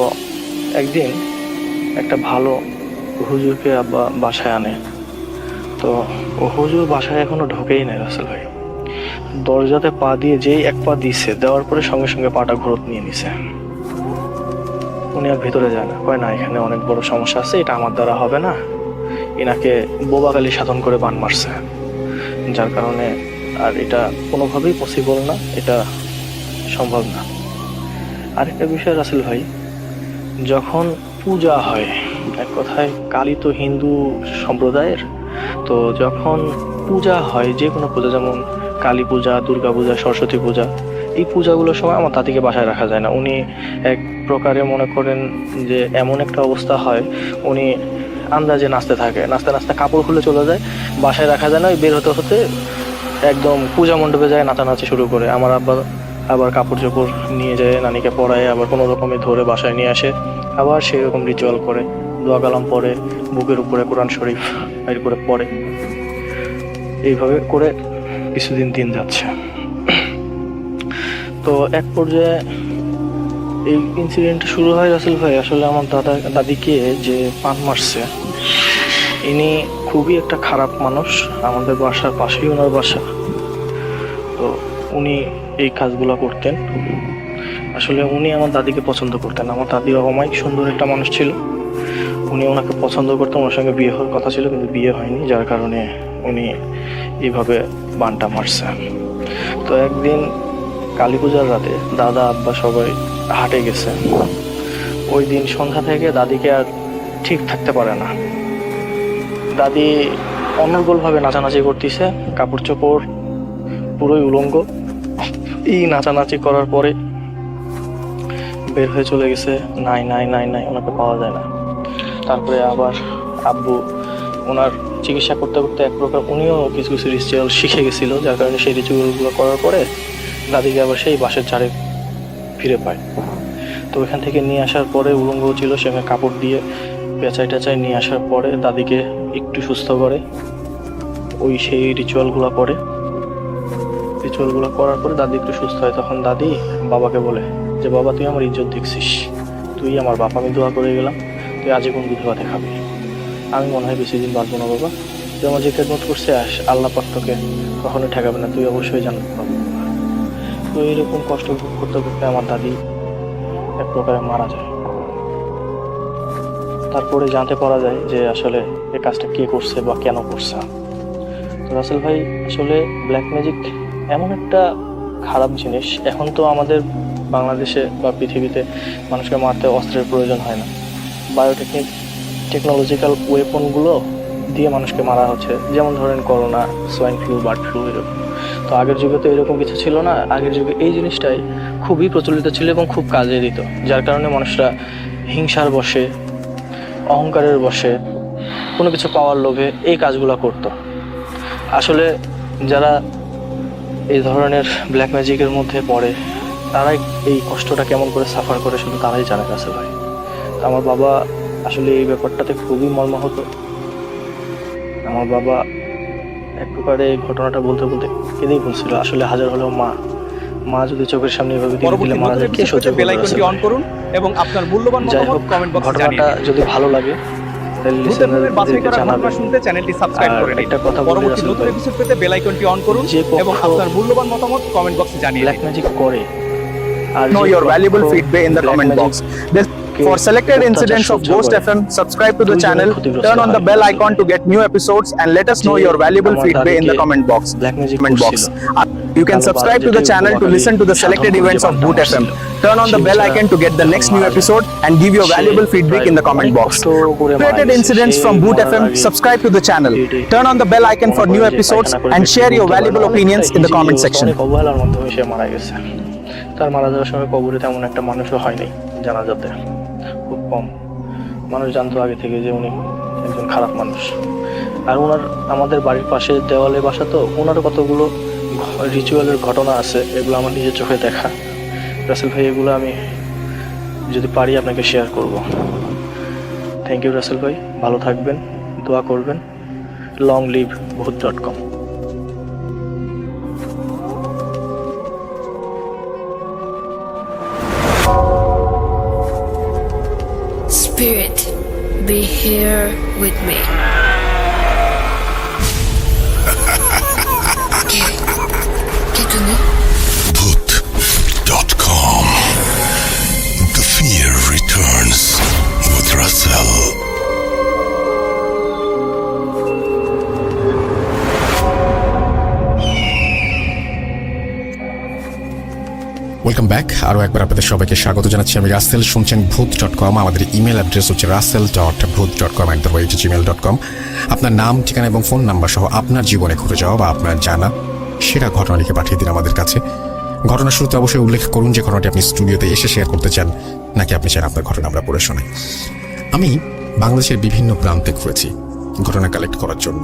[SPEAKER 7] একদিন একটা ভালো হুজুরকে আব্বা বাসায় আনে। তো ও হুজুর বাসায় এখনো ঢোকেই নাই রাসেল ভাই। দরজাতে পা দিয়ে যেই এক পা দিছে, দেওয়ার পরে সঙ্গে সঙ্গে পাটা ঘুরত নিয়ে নিছে। উনি আর ভিতরে যায় না, কয় না এখানে অনেক বড় সমস্যা আছে, এটা আমার দ্বারা হবে না। এনাকে বোবাগালি সাধন করে বান মারছে, যার কারণে আর এটা কোনোভাবেই পসিবল না, এটা সম্ভব না। আরেকটা বিষয় রাসেল ভাই, যখন পূজা হয়, এক কথায় কালী তো হিন্দু সম্প্রদায়ের, তো যখন পূজা হয়, যে কোনো পূজা, যেমন কালী পূজা, দুর্গা পূজা, সরস্বতী পূজা, এই পূজাগুলোর সময় আমার দাদিকে বাসায় রাখা যায় না। উনি এক প্রকারে মনে করেন যে এমন একটা অবস্থা হয়, উনি আন্দাজে নাচতে থাকে, নাচতে নাচতে কাপড় খুলে চলে যায়, বাসায় রাখা যায় না। ওই বের হতে হতে একদম পূজা মণ্ডপে যায় নাচানাচি শুরু করে। আমার আব্বা আবার কাপড় চোপড় নিয়ে যায়, নানিকে পরায়, আবার কোনো রকমে ধরে বাসায় নিয়ে আসে, আবার সেই রকম রিচুয়াল করে, দোয়া কালাম পড়ে, বুকের উপরে কোরআন শরীফ বের করে পড়ে। এইভাবে করে কিছুদিন দিন যাচ্ছে। তো এক পর্যায়ে এই ইনসিডেন্ট শুরু হয় রাসেল ভাই, আসলে আমার দাদিকে যে পান মারছে, ইনি খুবই একটা খারাপ মানুষ। আমাদের বাসার পাশেই ওনার বাসা। তো উনি এই কাজগুলো করতেন। আসলে উনি আমার দাদিকে পছন্দ করতেন। আমার দাদি অমায়িক সুন্দর একটা মানুষ ছিল, উনি ওনাকে পছন্দ করতেন, ওনার সঙ্গে বিয়ে হওয়ার কথা ছিল কিন্তু বিয়ে হয়নি, যার কারণে উনি এইভাবে বানটা মারছে। তো একদিন কালী পূজার রাতে দাদা আব্বা সবাই হাটে গেছে। ওই দিন সন্ধ্যা থেকে দাদিকে আর ঠিক থাকতে পারে না। দাদি অনর্গলভাবে নাচানাচি করতেছে, কাপড় চোপড় পুরোই উলঙ্গ। এই নাচানাচি করার পরে বের হয়ে চলে গেছে। নাই নাই নাই নাই, ওনাকে পাওয়া যায় না। তারপরে আবার আব্বু ওনার চিকিৎসা করতে করতে এক প্রকার উনিও কিছু কিছু রিচুয়াল শিখে গেছিল, যার কারণে সেই রিচুয়ালগুলো করার পরে দাদিকে আবার সেই বাসের ঝাড়ে ফিরে পায়। তো ওইখান থেকে নিয়ে আসার পরে উলঙ্গ ছিল, সেখানে কাপড় দিয়ে পেঁচাই টেঁচাই নিয়ে আসার পরে দাদিকে একটু সুস্থ করে ওই সেই রিচুয়ালগুলো করে। রিচুয়ালগুলো করার পরে দাদি একটু সুস্থ হয়। তখন দাদি বাবাকে বলে যে বাবা, তুই আমার ইজ্জত দেখছিস, তুই আমার বাপ, আমি দোয়া করে গেলাম, তুই আজীবন দুধ ভাতে খাবি। আমি মনে হয় বেশি দিন বাঁচবো না বাবা, তুই আমার যে খেদমত করছে আল্লাহ পাক তোকে কখনো ঠেকাবে না, তুই অবশ্যই জান্নাত পাবি। তো এইরকম কষ্ট ভোগ করতে করতে আমার দাদি এক প্রকারে মারা যায়। তারপরে জানতে পারা যায় যে আসলে এই কাজটা কে করছে বা কেন করছে। তো রাসেল ভাই, আসলে ব্ল্যাক ম্যাজিক এমন একটা খারাপ জিনিস। এখন তো আমাদের বাংলাদেশে বা পৃথিবীতে মানুষকে মারতে অস্ত্রের প্রয়োজন হয় না, টেকনোলজিক্যাল ওয়েপনগুলো দিয়ে মানুষকে মারা হচ্ছে। যেমন ধরেন corona, swine flu, bird flu, এরকম। তো আগের যুগে তো এরকম কিছু ছিল না। আগের যুগে এই জিনিসটাই খুবই প্রচলিত ছিল এবং খুব কাজে দিত, যার কারণে মানুষরা হিংসার বশে, অহংকারের বশে, কোনো কিছু পাওয়ার লোভে এই কাজগুলো করত। আসলে যারা এই ধরনের ব্ল্যাক ম্যাজিকের মধ্যে পড়ে, তারাই এই কষ্টটা কেমন করে সাফার করে শুধু তারাই জানে রাসেল ভাই। আমার বাবা আসলে এই ব্যাপারটাতে খুবই মর্মাহত। আমার বাবা এক প্রকারে এই ঘটনাটা বলতে বলতে কেঁদেই বলছিল, আসলে হাজার হলেও মা যদি চোখের সামনে এভাবে দিলে মারা যায়, কে সহ্য করবে? বেল আইকনটি অন করুন এবং আপনার মূল্যবান মতামত কমেন্ট বক্সে জানিয়ে দিন। ঘটনাটা যদি ভালো লাগে তাহলে লিসেনারদের জানাবেন, শুনতে চ্যানেলটি সাবস্ক্রাইব করে নিন। একটা কথা বলি, পরবর্তী নতুন এপিসোড পেতে বেল আইকনটি অন করুন এবং আপনার মূল্যবান মতামত কমেন্ট বক্সে জানিয়ে দিন। ব্ল্যাক ম্যাজিক করে আর
[SPEAKER 8] know your valuable feedback in the comment box. For selected incidents of Ghost FM, subscribe to the channel, turn on the bell icon to get new episodes, and let us know your valuable feedback in the comment box. You can subscribe to the channel to listen to the selected events of Boot FM. Turn on the bell icon to get the next new episode and give your valuable feedback in the comment box. Related incidents from Boot FM, subscribe to the channel, turn on the bell icon for new episodes, and share your valuable opinions in the comment section.
[SPEAKER 7] অবহেলার মাধ্যমে সে মারা গেছে। তার মারা যাওয়ার সময় কবরে তেমন একটা মানুষও হয়নি জানাজাতে, খুব কম মানুষ জানতো আগে থেকে যে উনি একজন খারাপ মানুষ। আর ওনার আমাদের বাড়ির পাশে দেওয়ালে বাসা, তো ওনারও কতগুলো রিচুয়ালের ঘটনা আছে, এগুলো আমার নিজের চোখে দেখা। রাসেল ভাই, এগুলো আমি যদি পারি আপনাকে শেয়ার করব। থ্যাংক ইউ রাসেল ভাই, ভালো থাকবেন, দোয়া করবেন। লং লিভ ভূত.com।
[SPEAKER 3] Spirit, be here with me. ¿Qué tenés?
[SPEAKER 4] Boot.com. The fear returns with Russell.
[SPEAKER 1] Welcome back. আরও একবার আপনাদের সবাইকে স্বাগত জানাচ্ছি। আমি রাসেল, শুনছেন ভূত.com। আমাদের ইমেল অ্যাড্রেস হচ্ছে russell.booth.com@gmail.com। আপনার নাম, ঠিকানা এবং ফোন নাম্বার সহ আপনার জীবনে ঘটে যাওয়া বা আপনার জানা সেরা ঘটনা লিখে পাঠিয়ে দিন আমাদের কাছে। ঘটনার শুরুতে অবশ্যই উল্লেখ করুন যে ঘটনাটি আপনি স্টুডিওতে এসে শেয়ার করতে চান, নাকি আপনি চান আপনার ঘটনা আমরা পড়ে শোনাই। আমি বাংলাদেশের বিভিন্ন প্রান্তে ঘুরেছি ঘটনা কালেক্ট করার জন্য,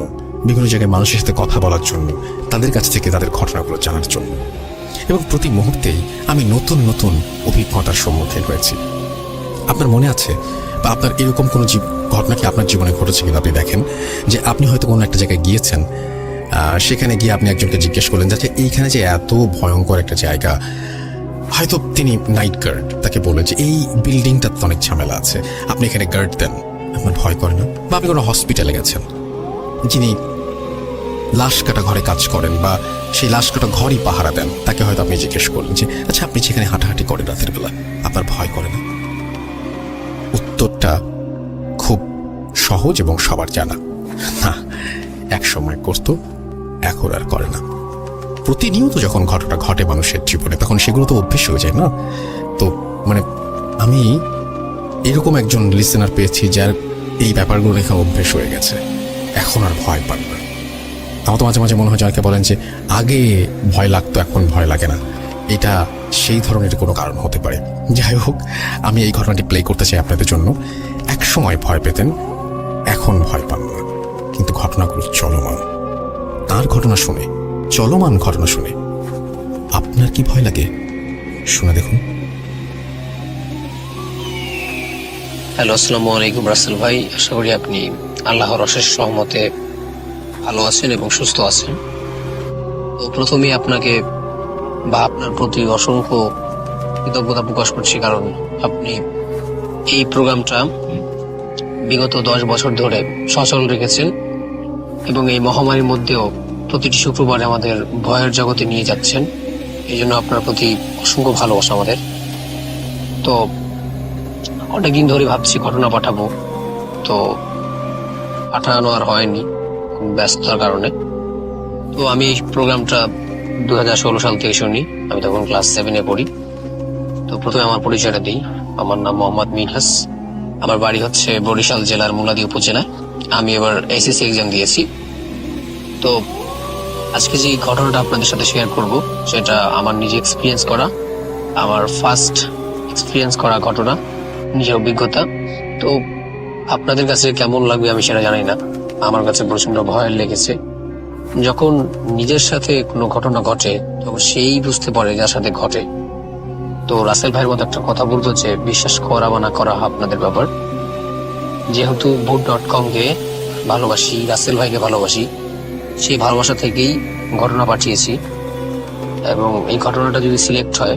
[SPEAKER 1] বিভিন্ন জায়গায় মানুষের সাথে কথা বলার জন্য, তাদের কাছ থেকে তাদের ঘটনাগুলো জানার জন্য, এবং প্রতি মুহূর্তেই আমি নতুন নতুন অভিজ্ঞতার সম্মুখীন হয়েছি। আপনার মনে আছে বা আপনার এরকম কোনো ঘটনা কি আপনার জীবনে ঘটেছে কিনা আপনি দেখেন যে আপনি হয়তো কোনো একটা জায়গায় গিয়েছেন, সেখানে গিয়ে আপনি একজনকে জিজ্ঞেস করলেন যে এইখানে যে এত ভয়ঙ্কর একটা জায়গা, হয়তো তিনি নাইট গার্ড, তাকে বললেন যে এই বিল্ডিংটাতে অনেক ঝামেলা আছে, আপনি এখানে গার্ড দেন, আপনার ভয় করে না? বা আপনি কোনো হসপিটালে গেছেন, যিনি লাশ কাটা ঘরে কাজ করেন বা সেই লাশ কাটা ঘরই পাহারা দেন, তাকে হয়তো আপনি জিজ্ঞেস করলেন যে আচ্ছা আপনি যেখানে হাঁটাহাঁটি করেন রাতের বেলা, আপনার ভয় করে না? উত্তরটা খুব সহজ এবং সবার জানা, না, এক সময় করত, এখন আর করে না। প্রতিনিয়ত যখন ঘটনা ঘটে মানুষের জীবনে, তখন সেগুলো তো অভ্যেস হয়ে যায় না? তো মানে আমি এরকম একজন লিসেনার পেয়েছি যার এই ব্যাপারগুলো লেখা অভ্যেস হয়ে গেছে, এখন আর ভয় পান না। আমার তো মাঝে মাঝে মনে হয় অনেকে বলেন যে আগে ভয় লাগতো এখন ভয় লাগে না, এটা সেই ধরনের কোনো কারণ হতে পারে। যাই হোক, আমি এই ঘটনাটি প্লে করতে চাই আপনাদের জন্য। এক সময় ভয় পেতেন, এখন ভয় পান না, কিন্তু ঘটনাগুলো চলমান। তার ঘটনা শুনে, চলমান ঘটনা শুনে আপনার কি ভয় লাগে? শুনে দেখুন।
[SPEAKER 9] হ্যালো, আসসালামু আলাইকুম রাসেল ভাই। আশা করি আপনি আল্লাহর অশেষ রহমতে ভালো আছেন এবং সুস্থ আছেন। তো প্রথমেই আপনাকে বা আপনার প্রতি অসংখ্য কৃতজ্ঞতা প্রকাশ করছি, কারণ আপনি এই প্রোগ্রামটা বিগত 10 বছর ধরে সচল রেখেছেন এবং এই মহামারীর মধ্যেও প্রতিটি শুক্রবারে আমাদের ভয়ের জগতে নিয়ে যাচ্ছেন। এই জন্য আপনার প্রতি অসংখ্য ভালোবাসা আমাদের। তো অনেকদিন ধরে ভাবছি ঘটনা পাঠাবো, তো পাঠানো আর হয়নি ব্যস্ততার কারণে। তো আমি এই প্রোগ্রামটা 2016 সাল থেকে শুনি, আমি তখন ক্লাস 7-এ পড়ি। তো প্রথমে আমার পরিচয়টা দিই। আমার নাম মোহাম্মদ মিনহাস, আমার বাড়ি হচ্ছে বরিশাল জেলার মুলাদী উপজেলায়। আমি এবার এসএসসি এক্সাম দিয়েছি। তো আজকে যে ঘটনাটা আপনাদের সাথে শেয়ার করব, সেটা আমার নিজে এক্সপিরিয়েন্স করা, আমার ফার্স্ট এক্সপিরিয়েন্স করা ঘটনা, নিজের অভিজ্ঞতা। তো আপনাদের কাছে কেমন লাগবে আমি সেটা জানি না, আমার কাছে প্রচন্ড ভয় লেগেছে। যখন নিজের সাথে কোনো ঘটনা ঘটে তখন সেই বুঝতে পারে যার সাথে ঘটে। তো রাসেল ভাইয়ের মতো একটা কথা বলতো যে বিশ্বাস করা বা না করা আপনাদের ব্যাপার। যেহেতু voot.com কে ভালোবাসি, রাসেল ভাইকে ভালোবাসি, সেই ভালোবাসা থেকেই ঘটনা পাঠিয়েছি। এবং এই ঘটনাটা যদি সিলেক্ট হয়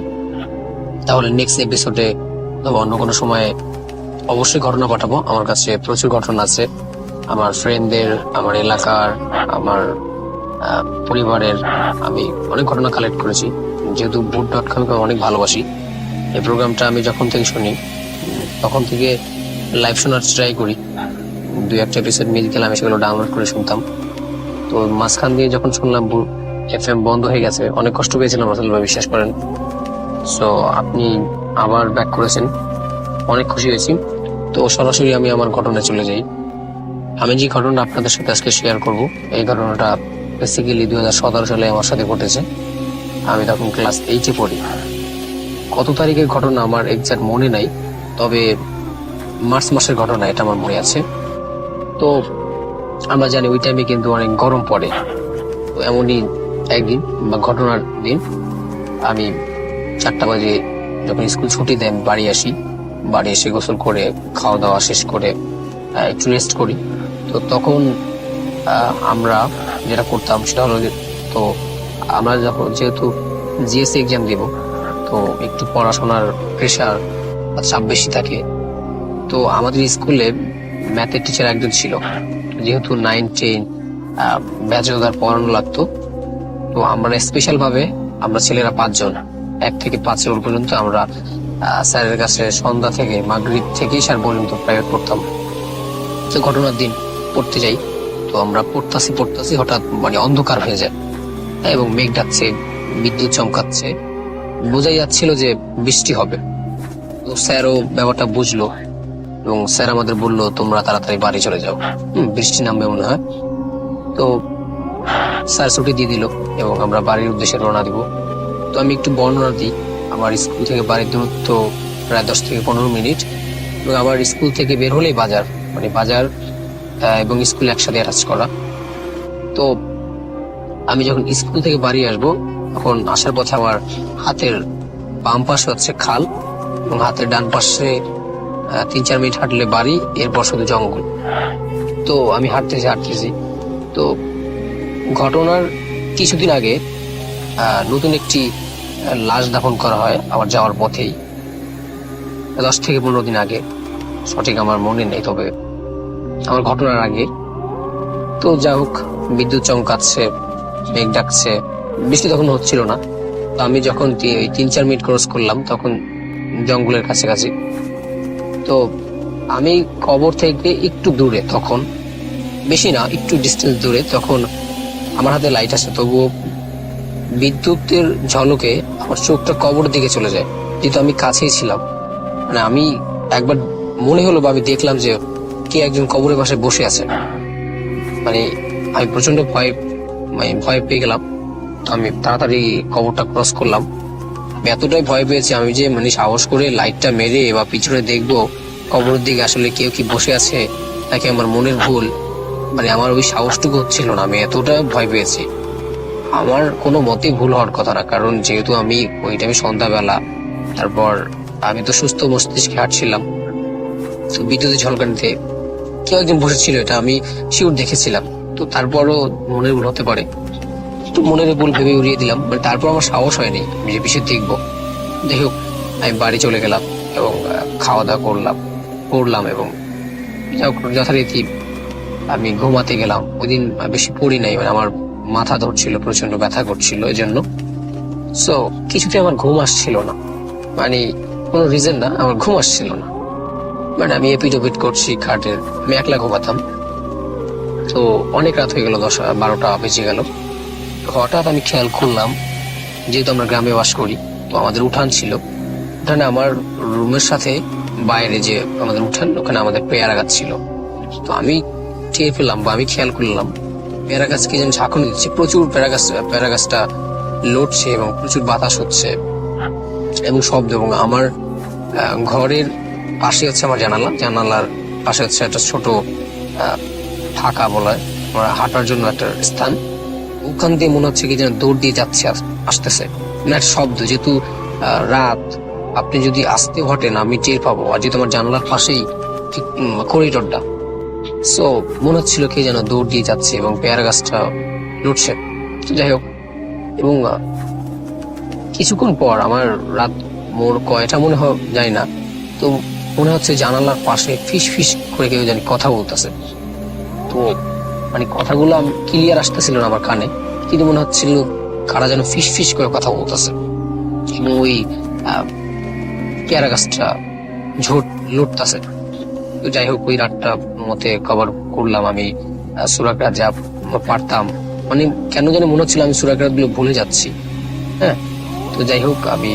[SPEAKER 9] তাহলে নেক্সট এপিসোডে অথবা অন্য কোনো সময়ে অবশ্যই ঘটনা পাঠাবো। আমার কাছে প্রচুর ঘটনা আছে, আমার ফ্রেন্ডদের, আমার এলাকার, আমার পরিবারের, আমি অনেক ঘটনা কালেক্ট করেছি। যেহেতু voot.com কে অনেক ভালোবাসি, এই প্রোগ্রামটা আমি যখন থেকে শুনি তখন থেকে লাইভ শোনার ট্রাই করি। 2-1 এপিসোড মিস গেলে আমি সেগুলো ডাউনলোড করে শুনতাম। তো মাঝখান দিয়ে যখন শুনলাম FM বন্ধ হয়ে গেছে, অনেক কষ্ট পেয়েছিলাম রাসেল ভাই, বিশ্বাস করেন। সো আপনি আবার ব্যাক করেছেন, অনেক খুশি হয়েছি। তো সরাসরি আমি আমার ঘটনায় চলে যাই। আমি যে ঘটনাটা আপনাদের সাথে আজকে শেয়ার করব, এই ঘটনাটা বেসিক্যালি 2017 সালে আমার সাথে ঘটেছে। আমি তখন ক্লাস 8-এ পড়ি। কত তারিখের ঘটনা আমার এক্সাক্ট মনে নাই, তবে মার্চ মাসের ঘটনা, এটা আমার মনে আছে। তো আমরা জানি ওই টাইমে কিন্তু অনেক গরম পড়ে। তো এমনই একদিন বা ঘটনার দিন, আমি 4টা বাজে যখন স্কুল ছুটি দেন বাড়ি আসি। বাড়ি এসে গোসল করে খাওয়া দাওয়া শেষ করে একটু রেস্ট করি। তো তখন আমরা যেটা করতাম সেটা হলো, তো আমরা যখন যেহেতু জিএসসি এক্সাম দেব, তো একটু পড়াশোনার প্রেশার বা চাপ বেশি থাকে। তো আমাদের স্কুলে ম্যাথের টিচার একজন ছিল, যেহেতু 9-10 ব্যাচেলর পড়ানো লাগতো। তো আমরা স্পেশাল ভাবে, আমরা ছেলেরা 5 জন, 1 থেকে 5 লেভেল পর্যন্ত আমরা স্যারের কাছে সন্ধ্যা থেকে মাগরিব থেকে স্যার পর্যন্ত প্রাইভেট পড়তাম। তো ঘটনার দিন পড়তে যাই, তো আমরা পড়তাছি হঠাৎ মানে অন্ধকার হয়ে যায় এবং মেঘ ডাকছে, বিদ্যুৎ চমকাচ্ছে, বোঝাই যাচ্ছিল যে বৃষ্টি হবে। তো স্যারও ব্যাপারটা বুঝলো এবং স্যার আমাদের বললো তোমরা তাড়াতাড়ি বাড়ি চলে যাও, বৃষ্টি নামবে মনে হয়। তো স্যার ছুটি দিয়ে দিল এবং আমরা বাড়ির উদ্দেশ্যে রওনা দিব। তো আমি একটু বর্ণনা দিই। আমার স্কুল থেকে বাড়ির দূরত্ব প্রায় 10 থেকে 15 মিনিট এবং আমার স্কুল থেকে বের হলেই বাজার, মানে বাজার এবং স্কুল একসাথে অ্যাটাচ করা। তো আমি যখন স্কুল থেকে বাড়ি আসবো তখন আসার পথে আমার হাতের বাম পাশে হচ্ছে খাল এবং হাতের ডান পাশে 3-4 মিনিট হাঁটলে বাড়ি, এরপর শুধু জঙ্গল। তো আমি হাঁটতেছি। তো ঘটনার কিছুদিন আগে নতুন একটি লাশ দাফন করা হয় আমার যাওয়ার পথেই, 10 থেকে 15 দিন আগে, সঠিক আমার মনে নেই, তবে আমার ঘটনার আগে। তো যা হোক, বিদ্যুৎ চমকাচ্ছে, মেঘ ডাকছে, বৃষ্টি তখন হচ্ছিল না। তো আমি যখন 3-4 মিনিট ক্রস করলাম তখন জঙ্গলের কাছাকাছি। তো আমি কবর থেকে একটু দূরে, তখন বেশি না, একটু ডিস্টেন্স দূরে, তখন আমার হাতে লাইট আছে, তবুও বিদ্যুতের ঝলকে আমার চোখটা কবরের দিকে চলে যায়, যেহেতু আমি কাছেই ছিলাম। মানে আমি একবার মনে হলো বা আমি দেখলাম যে কে একজন কবরের পাশে বসে আছে। মানে আমি প্রচন্ড ভয় পেয়ে গেলাম। আমি তাড়াতাড়ি কবরটা ক্রস করলাম। আমি এতটাই ভয় পেয়েছি আমি যে মানে সাহস করে লাইটটা মেরে বা পিছনে দেখবো কবরের দিকে আসলে কেউ কি বসে আছে নাকি আমার মনের ভুল, মানে আমার ওই সাহসটুকু হচ্ছিল না। আমি এতটা ভয় পেয়েছি। আমার কোনো মতেই ভুল হওয়ার কথা না, কারণ যেহেতু আমি ওই টাইমে সন্ধ্যাবেলা, তারপর আমি তো সুস্থ মস্তিষ্কে হাঁটছিলাম। তো বিদ্যুতের ঝলকানিতে কেউ একজন বসেছিল, এটা আমি শিওর দেখেছিলাম। তো তারপরও মনের ভুল হতে পারে, একটু মনের ভুল ভেবে উড়িয়ে দিলাম। মানে তারপর আমার সাহস হয়নি আমি যে বিষয় দেখবো। যাই হোক, আমি বাড়ি চলে গেলাম এবং খাওয়া দাওয়া করলাম এবং যথারীতি আমি ঘুমাতে গেলাম। ওই দিন বেশি পড়ি নাই, মানে আমার মাথা ধরছিল, প্রচন্ড ব্যথা করছিল, এই জন্য। সো কিছুতে আমার ঘুম আসছিল না, মানে কোনো রিজন না, আমার ঘুম আসছিল না। মানে আমি এপিট ওপিট করছি খাটের, আমি একলা ঘুমাতাম। তো অনেক রাত হয়ে গেল, 10-12টা বেজে গেল। হঠাৎ আমি খেয়াল করলাম, যেহেতু আমরা গ্রামে বাস করি, তো আমাদের উঠান ছিল। উঠানে আমার রুমের সাথে বাইরে যে আমাদের উঠান, ওখানে আমাদের পেয়ারা গাছ ছিল। তো আমি টের পেলাম বা আমি খেয়াল করলাম পেয়ারা গাছকে যেন ঝাঁকুনি দিচ্ছে, প্রচুর পেয়ারা গাছটা লড়ছে এবং প্রচুর বাতাস হচ্ছে এবং শব্দ। এবং আমার ঘরের পাশে হচ্ছে আমার জানালার পাশে হচ্ছে একটা ছোট ফাঁকা বলা হয়, আমার হাঁটার জন্য একটা স্থান। ওখান দিয়ে মনে হচ্ছে কি যেন দৌড় দিয়ে যাচ্ছে, আসতেছে, মানে একটা শব্দ। যেহেতু রাত, আপনি যদি আসতে ঘটেন আমি টের পাবো, আর যেহেতু আমার জানলার পাশেই ঠিক করিডোরটা, সো মনে হচ্ছিল কে যেন দৌড় দিয়ে যাচ্ছে এবং পেয়ারা গাছটা লুটছে। যাই হোক, এবং কিছুক্ষণ পর আমার রাত মোর কয়টা মনে হয় জানি না, তো মনে হচ্ছে জানালার পাশে ফিস ফিস করে কেউ জানি কথা বলতেছে। তো মানে কথাগুলো ক্লিয়ার আসতেছিল না আমার কানে, কিন্তু মনে হচ্ছিল কারা যেন ফিস ফিস করে কথা বলতেছে এবং ওই পেয়ারা গাছটা লুটতেছে। তো যাই হোক, ওই রাতটা মতে কভার করলাম আমি সূরা কিরাত যা পারতাম। মানে কেন জানি মনে হচ্ছিল আমি সূরা কিরাত গুলো ভুলে যাচ্ছি। হ্যাঁ, তো যাই হোক, আমি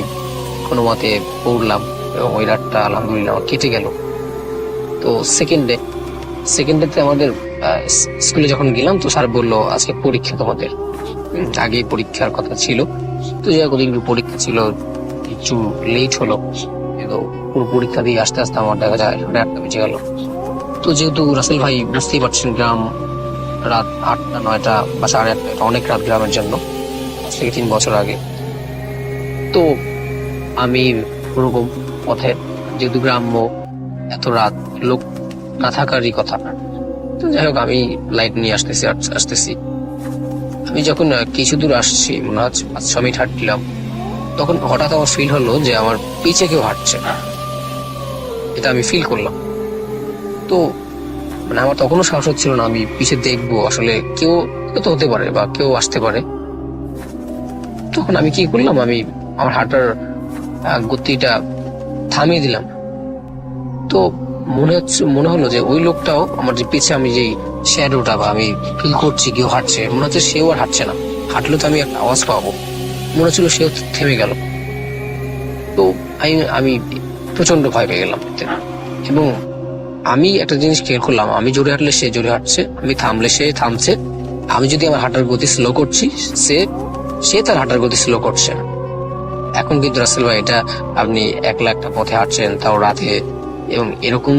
[SPEAKER 9] কোনো মতে পড়লাম এবং ওই রাতটা আলহামদুলিল্লাহ কেটে গেল। তো সেকেন্ড ডেতে আমাদের স্কুলে যখন গেলাম, তো স্যার বললো আজকে পরীক্ষা তোমাদের, আগেই পরীক্ষার কথা ছিল। তো যাই হোক, পরীক্ষা ছিল, কিছু লেট হলো। তো পুরো পরীক্ষা দিয়ে আস্তে আস্তে আমার দেখা যায় 8টা বেজে গেল। তো যেহেতু রাসেল ভাই বুঝতেই পারছেন, গ্রাম রাত 8টা 9টা বা 8:30 অনেক রাত গ্রামের জন্য, 5 থেকে 3 বছর আগে। তো আমি ওরকম পথে, যেহেতু গ্রাম্য, এত রাত লোক না থাকারই কথা। তো যাই হোক, আমি লাইট নিয়ে আসতেছি। আমি যখন কিছু দূর আসছি, মনে হচ্ছে 5-6 মিনিট হাঁটলাম, তখন হঠাৎ আমার ফিল হলো যে আমার পিছে কেউ হাঁটছে। এটা আমি ফিল করলাম। তো মানে আমার তখনও সাহস হচ্ছিল না আমি পিছে দেখবো, আসলে কেউ তো হতে পারে বা কেউ আসতে পারে। তখন আমি কি করলাম, আমি আমার হাঁটার গতিটা থামিয়ে দিলাম। তো মনে হলো যে ওই লোকটাও আমার যে পিছে, আমি যে শ্যাডোটা বা আমি ফিল করছি কেউ হাঁটছে, মনে হচ্ছে সেও আর হাঁটছে না। হাঁটলে তো আমি একটা আওয়াজ পাবো, মনে হচ্ছিল সেও থেমে গেল। তো আমি প্রচন্ড ভয় পেয়ে গেলাম। এবং আমি একটা জিনিস খেয়াল করলাম, আমি জোরে হাঁটলে সে জোরে হাঁটছে, আমি থামলে সে থামছে, আমি যদি আমার হাঁটার গতি স্লো করছি, সে তার হাঁটার গতি স্লো করছে। এখন কিন্তু রাসেল ভাই এটা আপনি একলা একটা পথে হাঁটছেন, তাও রাতে, এবং এরকম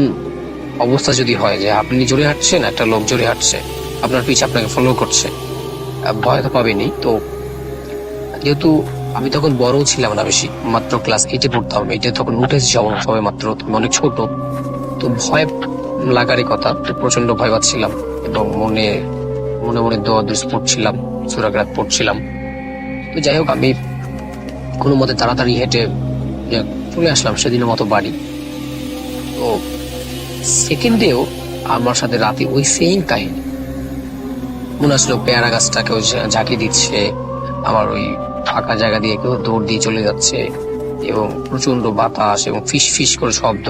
[SPEAKER 9] অবস্থা যদি হয় যে আপনি জোরে হাঁটছেন, একটা লোক জোরে হাঁটছে, আপনার পিছে আপনাকে ফলো করছে, ভয় তো পাবেনি। তো যেহেতু আমি তখন বড় ছিলাম না বেশি, মাত্র ক্লাস 8-এ পড়তাম, এটা তখন উঠেছি সবাই মাত্র, তুমি অনেক ছোট, তো ভয় লাগারই কথা। তো প্রচন্ড ভয় পাচ্ছিলাম এবং মনে মনে মনে দোয়া দুরূদ পড়ছিলাম, সূরা রাত পড়ছিলাম। তো যাই হোক, আমি কোনো মতে তাড়াতাড়ি হেঁটে চলে আসলাম সেদিনের মতো বাড়ি। তো সেকেন্ডেও আমার সাথে রাতে ওই সেম কাহিনী মনে আসলো, পেয়ারা গাছটা কেউ ঝাঁকি দিচ্ছে, আমার ওই ফাঁকা জায়গা দিয়ে কেউ দৌড় দিয়ে চলে যাচ্ছে, এবং প্রচন্ড বাতাস এবং ফিস ফিস করে শব্দ।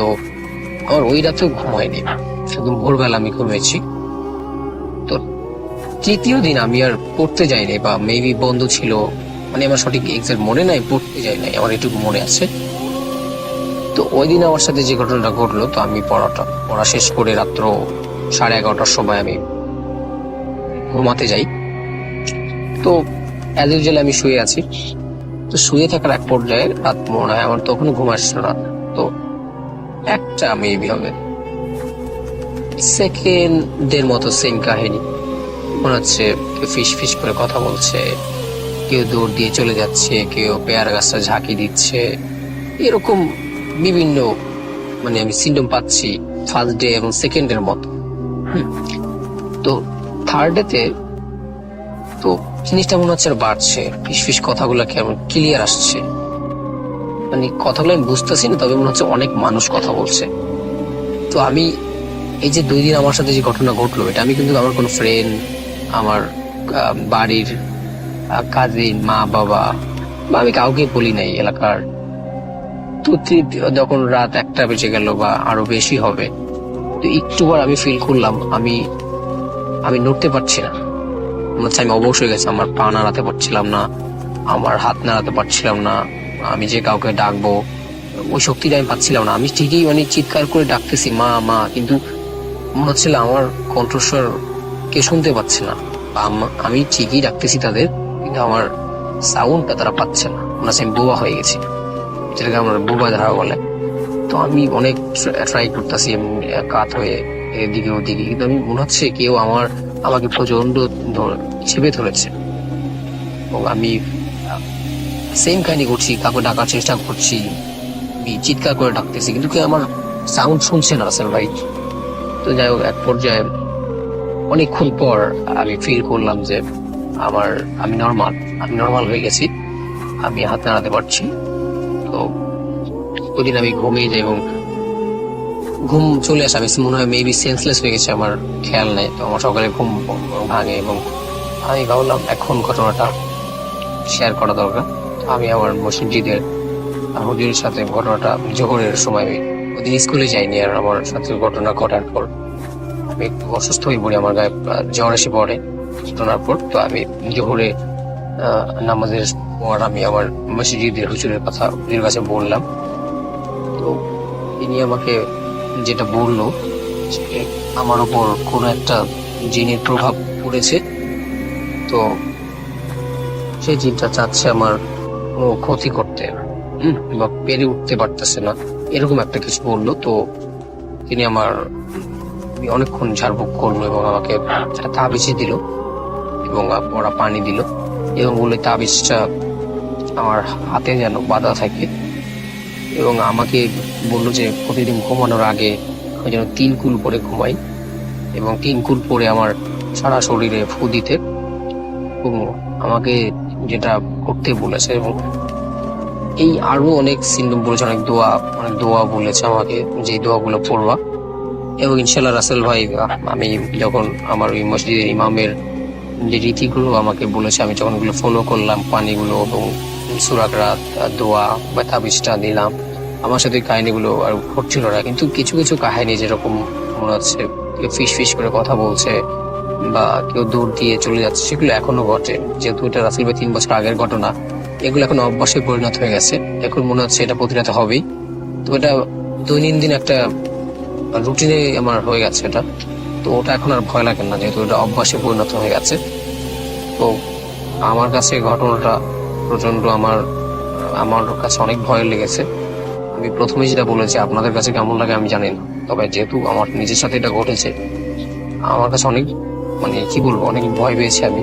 [SPEAKER 9] আমার ওই রাতেও ঘুম হয়নি, একদম ভোরবেলা আমি ঘুমিয়েছি। তো তৃতীয় দিন আমি আর পড়তে যাইনি, বা মেবি বন্ধ ছিল, মানে আমার সঠিক এক্সাক্ট মনে নাই, পড়তে যাই নাই, আমার এটুকু মনে আছে। তো ওই দিন আমার সাথে যে ঘটনাটা ঘটলো, তো আমি পড়া শেষ করে রাত্র 11:30টার সময় আমি ঘুমাতে যাই। তো অ্যাজ ইউজুয়াল আমি শুয়ে আছি। তো শুয়ে থাকার এক পর্যায়ে রাত মনে হয় আমার তখনও ঘুম আসছে না, তো একটা মেবি হবে সেকেন্ডের মতো সেম কাহিনী মনে হচ্ছে, কেউ ফিস ফিস করে কথা বলছে, কেউ দৌড় দিয়ে চলে যাচ্ছে, কেউ পেয়ারা গাছটা ঝাঁকি দিচ্ছে, এরকম বিভিন্ন মানে আমি সিম্পটম পাচ্ছি ফার্স্ট ডে এবং সেকেন্ডের মতো। তো থার্ড ডেতে তো জিনিসটা মনে হচ্ছে আর বাড়ছে, ফিস ফিস কথাগুলো কেমন ক্লিয়ার আসছে, মানে কথাগুলো আমি বুঝতেছি না, তবে মনে হচ্ছে অনেক মানুষ কথা বলছে। তো আমি এই যে 2 দিন আমার সাথে যে ঘটনা ঘটলো, এটা আমি কিন্তু আমার কোনো ফ্রেন্ড, আমার বাড়ির কাজিন, মা বাবা, বা আমি কাউকে বলি নাই এলাকার। তো যখন রাত 1টা বেজে গেল বা আরো বেশি হবে, তো একটু পর আমি ফিল করলাম আমি নড়তে পারছি না, মনে হচ্ছে আমি অবশ হয়ে গেছি। আমার পা নাড়াতে পারছিলাম না, আমার হাত নাড়াতে পারছিলাম না, আমি যে কাউকে ডাকবো ওই শক্তিটা আমি পাচ্ছিলাম না। আমি ঠিকই মানে চিৎকার করে ডাকতেছি মা মা, কিন্তু মনে হচ্ছিল আমার কণ্ঠস্বর কে শুনতে পাচ্ছে না, আমি ঠিকই ডাকতেছি তাদের, কিন্তু আমার সাউন্ডটা তারা পাচ্ছে না। মনে হচ্ছে আমি বোবা হয়ে গেছি, যেটাকে আমরা বোবা ধারা বলে। তো আমি অনেক ট্রাই করতেছি কাত হয়ে এদিকে ওদিকে, কিন্তু আমি মনে হচ্ছে কেউ আমাকে প্রচন্ড চেপে ধরেছে, এবং আমি সেম কাহিনী করছি, কাউকে ডাকার চেষ্টা করছি, চিৎকার করে ডাকতেছি, কিন্তু কেউ আমার সাউন্ড শুনছে না রাসেল ভাই। তো যাই হোক, এক পর্যায়ে অনেকক্ষণ পর আমি ফিল করলাম যে আমি নর্মাল হয়ে গেছি, আমি হাত নাড়াতে পারছি। তো ওইদিন আমি ঘুমিয়ে যাই এবং ঘুম চলে আসে, আমি মনে হয় মেবি সেন্সলেস হয়ে গেছে, আমার খেয়াল নেই। তো আমার সকালে ঘুম ভাঙে এবং আমি ভাবলাম এখন ঘটনাটা শেয়ার করা দরকার। আমি আমার মসজিদের হুজুরের সাথে ঘটনাটা জোহরের সময়, ওদিন স্কুলে যাইনি, আর আমার সাথে ঘটনা ঘটার পর আমি একটু অসুস্থ হয়ে পড়ি, আমার গায়ে জ্বর এসে পড়ে ঘটনার পর। তো আমি জোহরে নামাজের পর আমি আমার মসজিদের হুজুরের কাছে বললাম। তো তিনি আমাকে যেটা বললো যে আমার উপর কোনো একটা জিনের প্রভাব পড়েছে, তো সেই জিনটা চাচ্ছে আমার কোনো ক্ষতি করতে, বা পেরে উঠতে পারতেছে না, এরকম একটা কিছু বললো। তো তিনি অনেকক্ষণ ঝাড়ফুঁক করলো এবং আমাকে একটা তাবিজ দিল এবং ওরা পানি দিল এবং বলে তাবিজটা আমার হাতে যেন বাঁধা থাকে, এবং আমাকে বললো যে প্রতিদিন ঘুমানোর আগে আমি যেন 3 কুল পরে ঘুমাই, এবং 3 কুল পরে আমার সারা শরীরে ফু দিতে, এবং আমাকে যেটা করতে বলেছে, এবং এই আরো অনেক সিম্পটম বলেছে, অনেক দোয়া বলেছে আমাকে, যে দোয়াগুলো পড়বা। এবং ইনশাল্লাহ রাসেল ভাই, আমি যখন আমার ওই মসজিদের ইমামের যে রীতিগুলো আমাকে বলেছে, আমি যখন ওগুলো ফলো করলাম, পানিগুলো এবং সূরা রাত, দোয়া বা তাবিজটা দিলাম, আমার সাথে কাহিনীগুলো আর ঘটছিল না। কিন্তু কিছু কিছু কাহিনী যেরকম মনে হচ্ছে কেউ ফিস ফিস করে কথা বলছে বা কেউ দৌড় দিয়ে চলে যাচ্ছে, সেগুলো এখনো ঘটে। যেহেতু এটা রাসেল ভাই 3 বছর আগের ঘটনা, এগুলো এখন অভ্যাসে পরিণত হয়ে গেছে, এখন মনে হচ্ছে এটা প্রতিরাতে হবেই। তো এটা দৈনন্দিন একটা রুটিনে আমার হয়ে গেছে এটা, তো ওটা এখন আর ভয় লাগে না, যেহেতু এটা অভ্যাসে পরিণত হয়ে গেছে। তো আমার কাছে ঘটনাটা প্রচন্ড আমার কাছে অনেক ভয় লেগেছে। আমি প্রথমে যেটা বলেছি, আপনাদের কাছে কেমন লাগে আমি জানি না, তবে যেহেতু আমার নিজের সাথে এটা ঘটেছে, আমার কাছে অনেক কি বলবো, অনেক ভয় পেয়েছি আমি।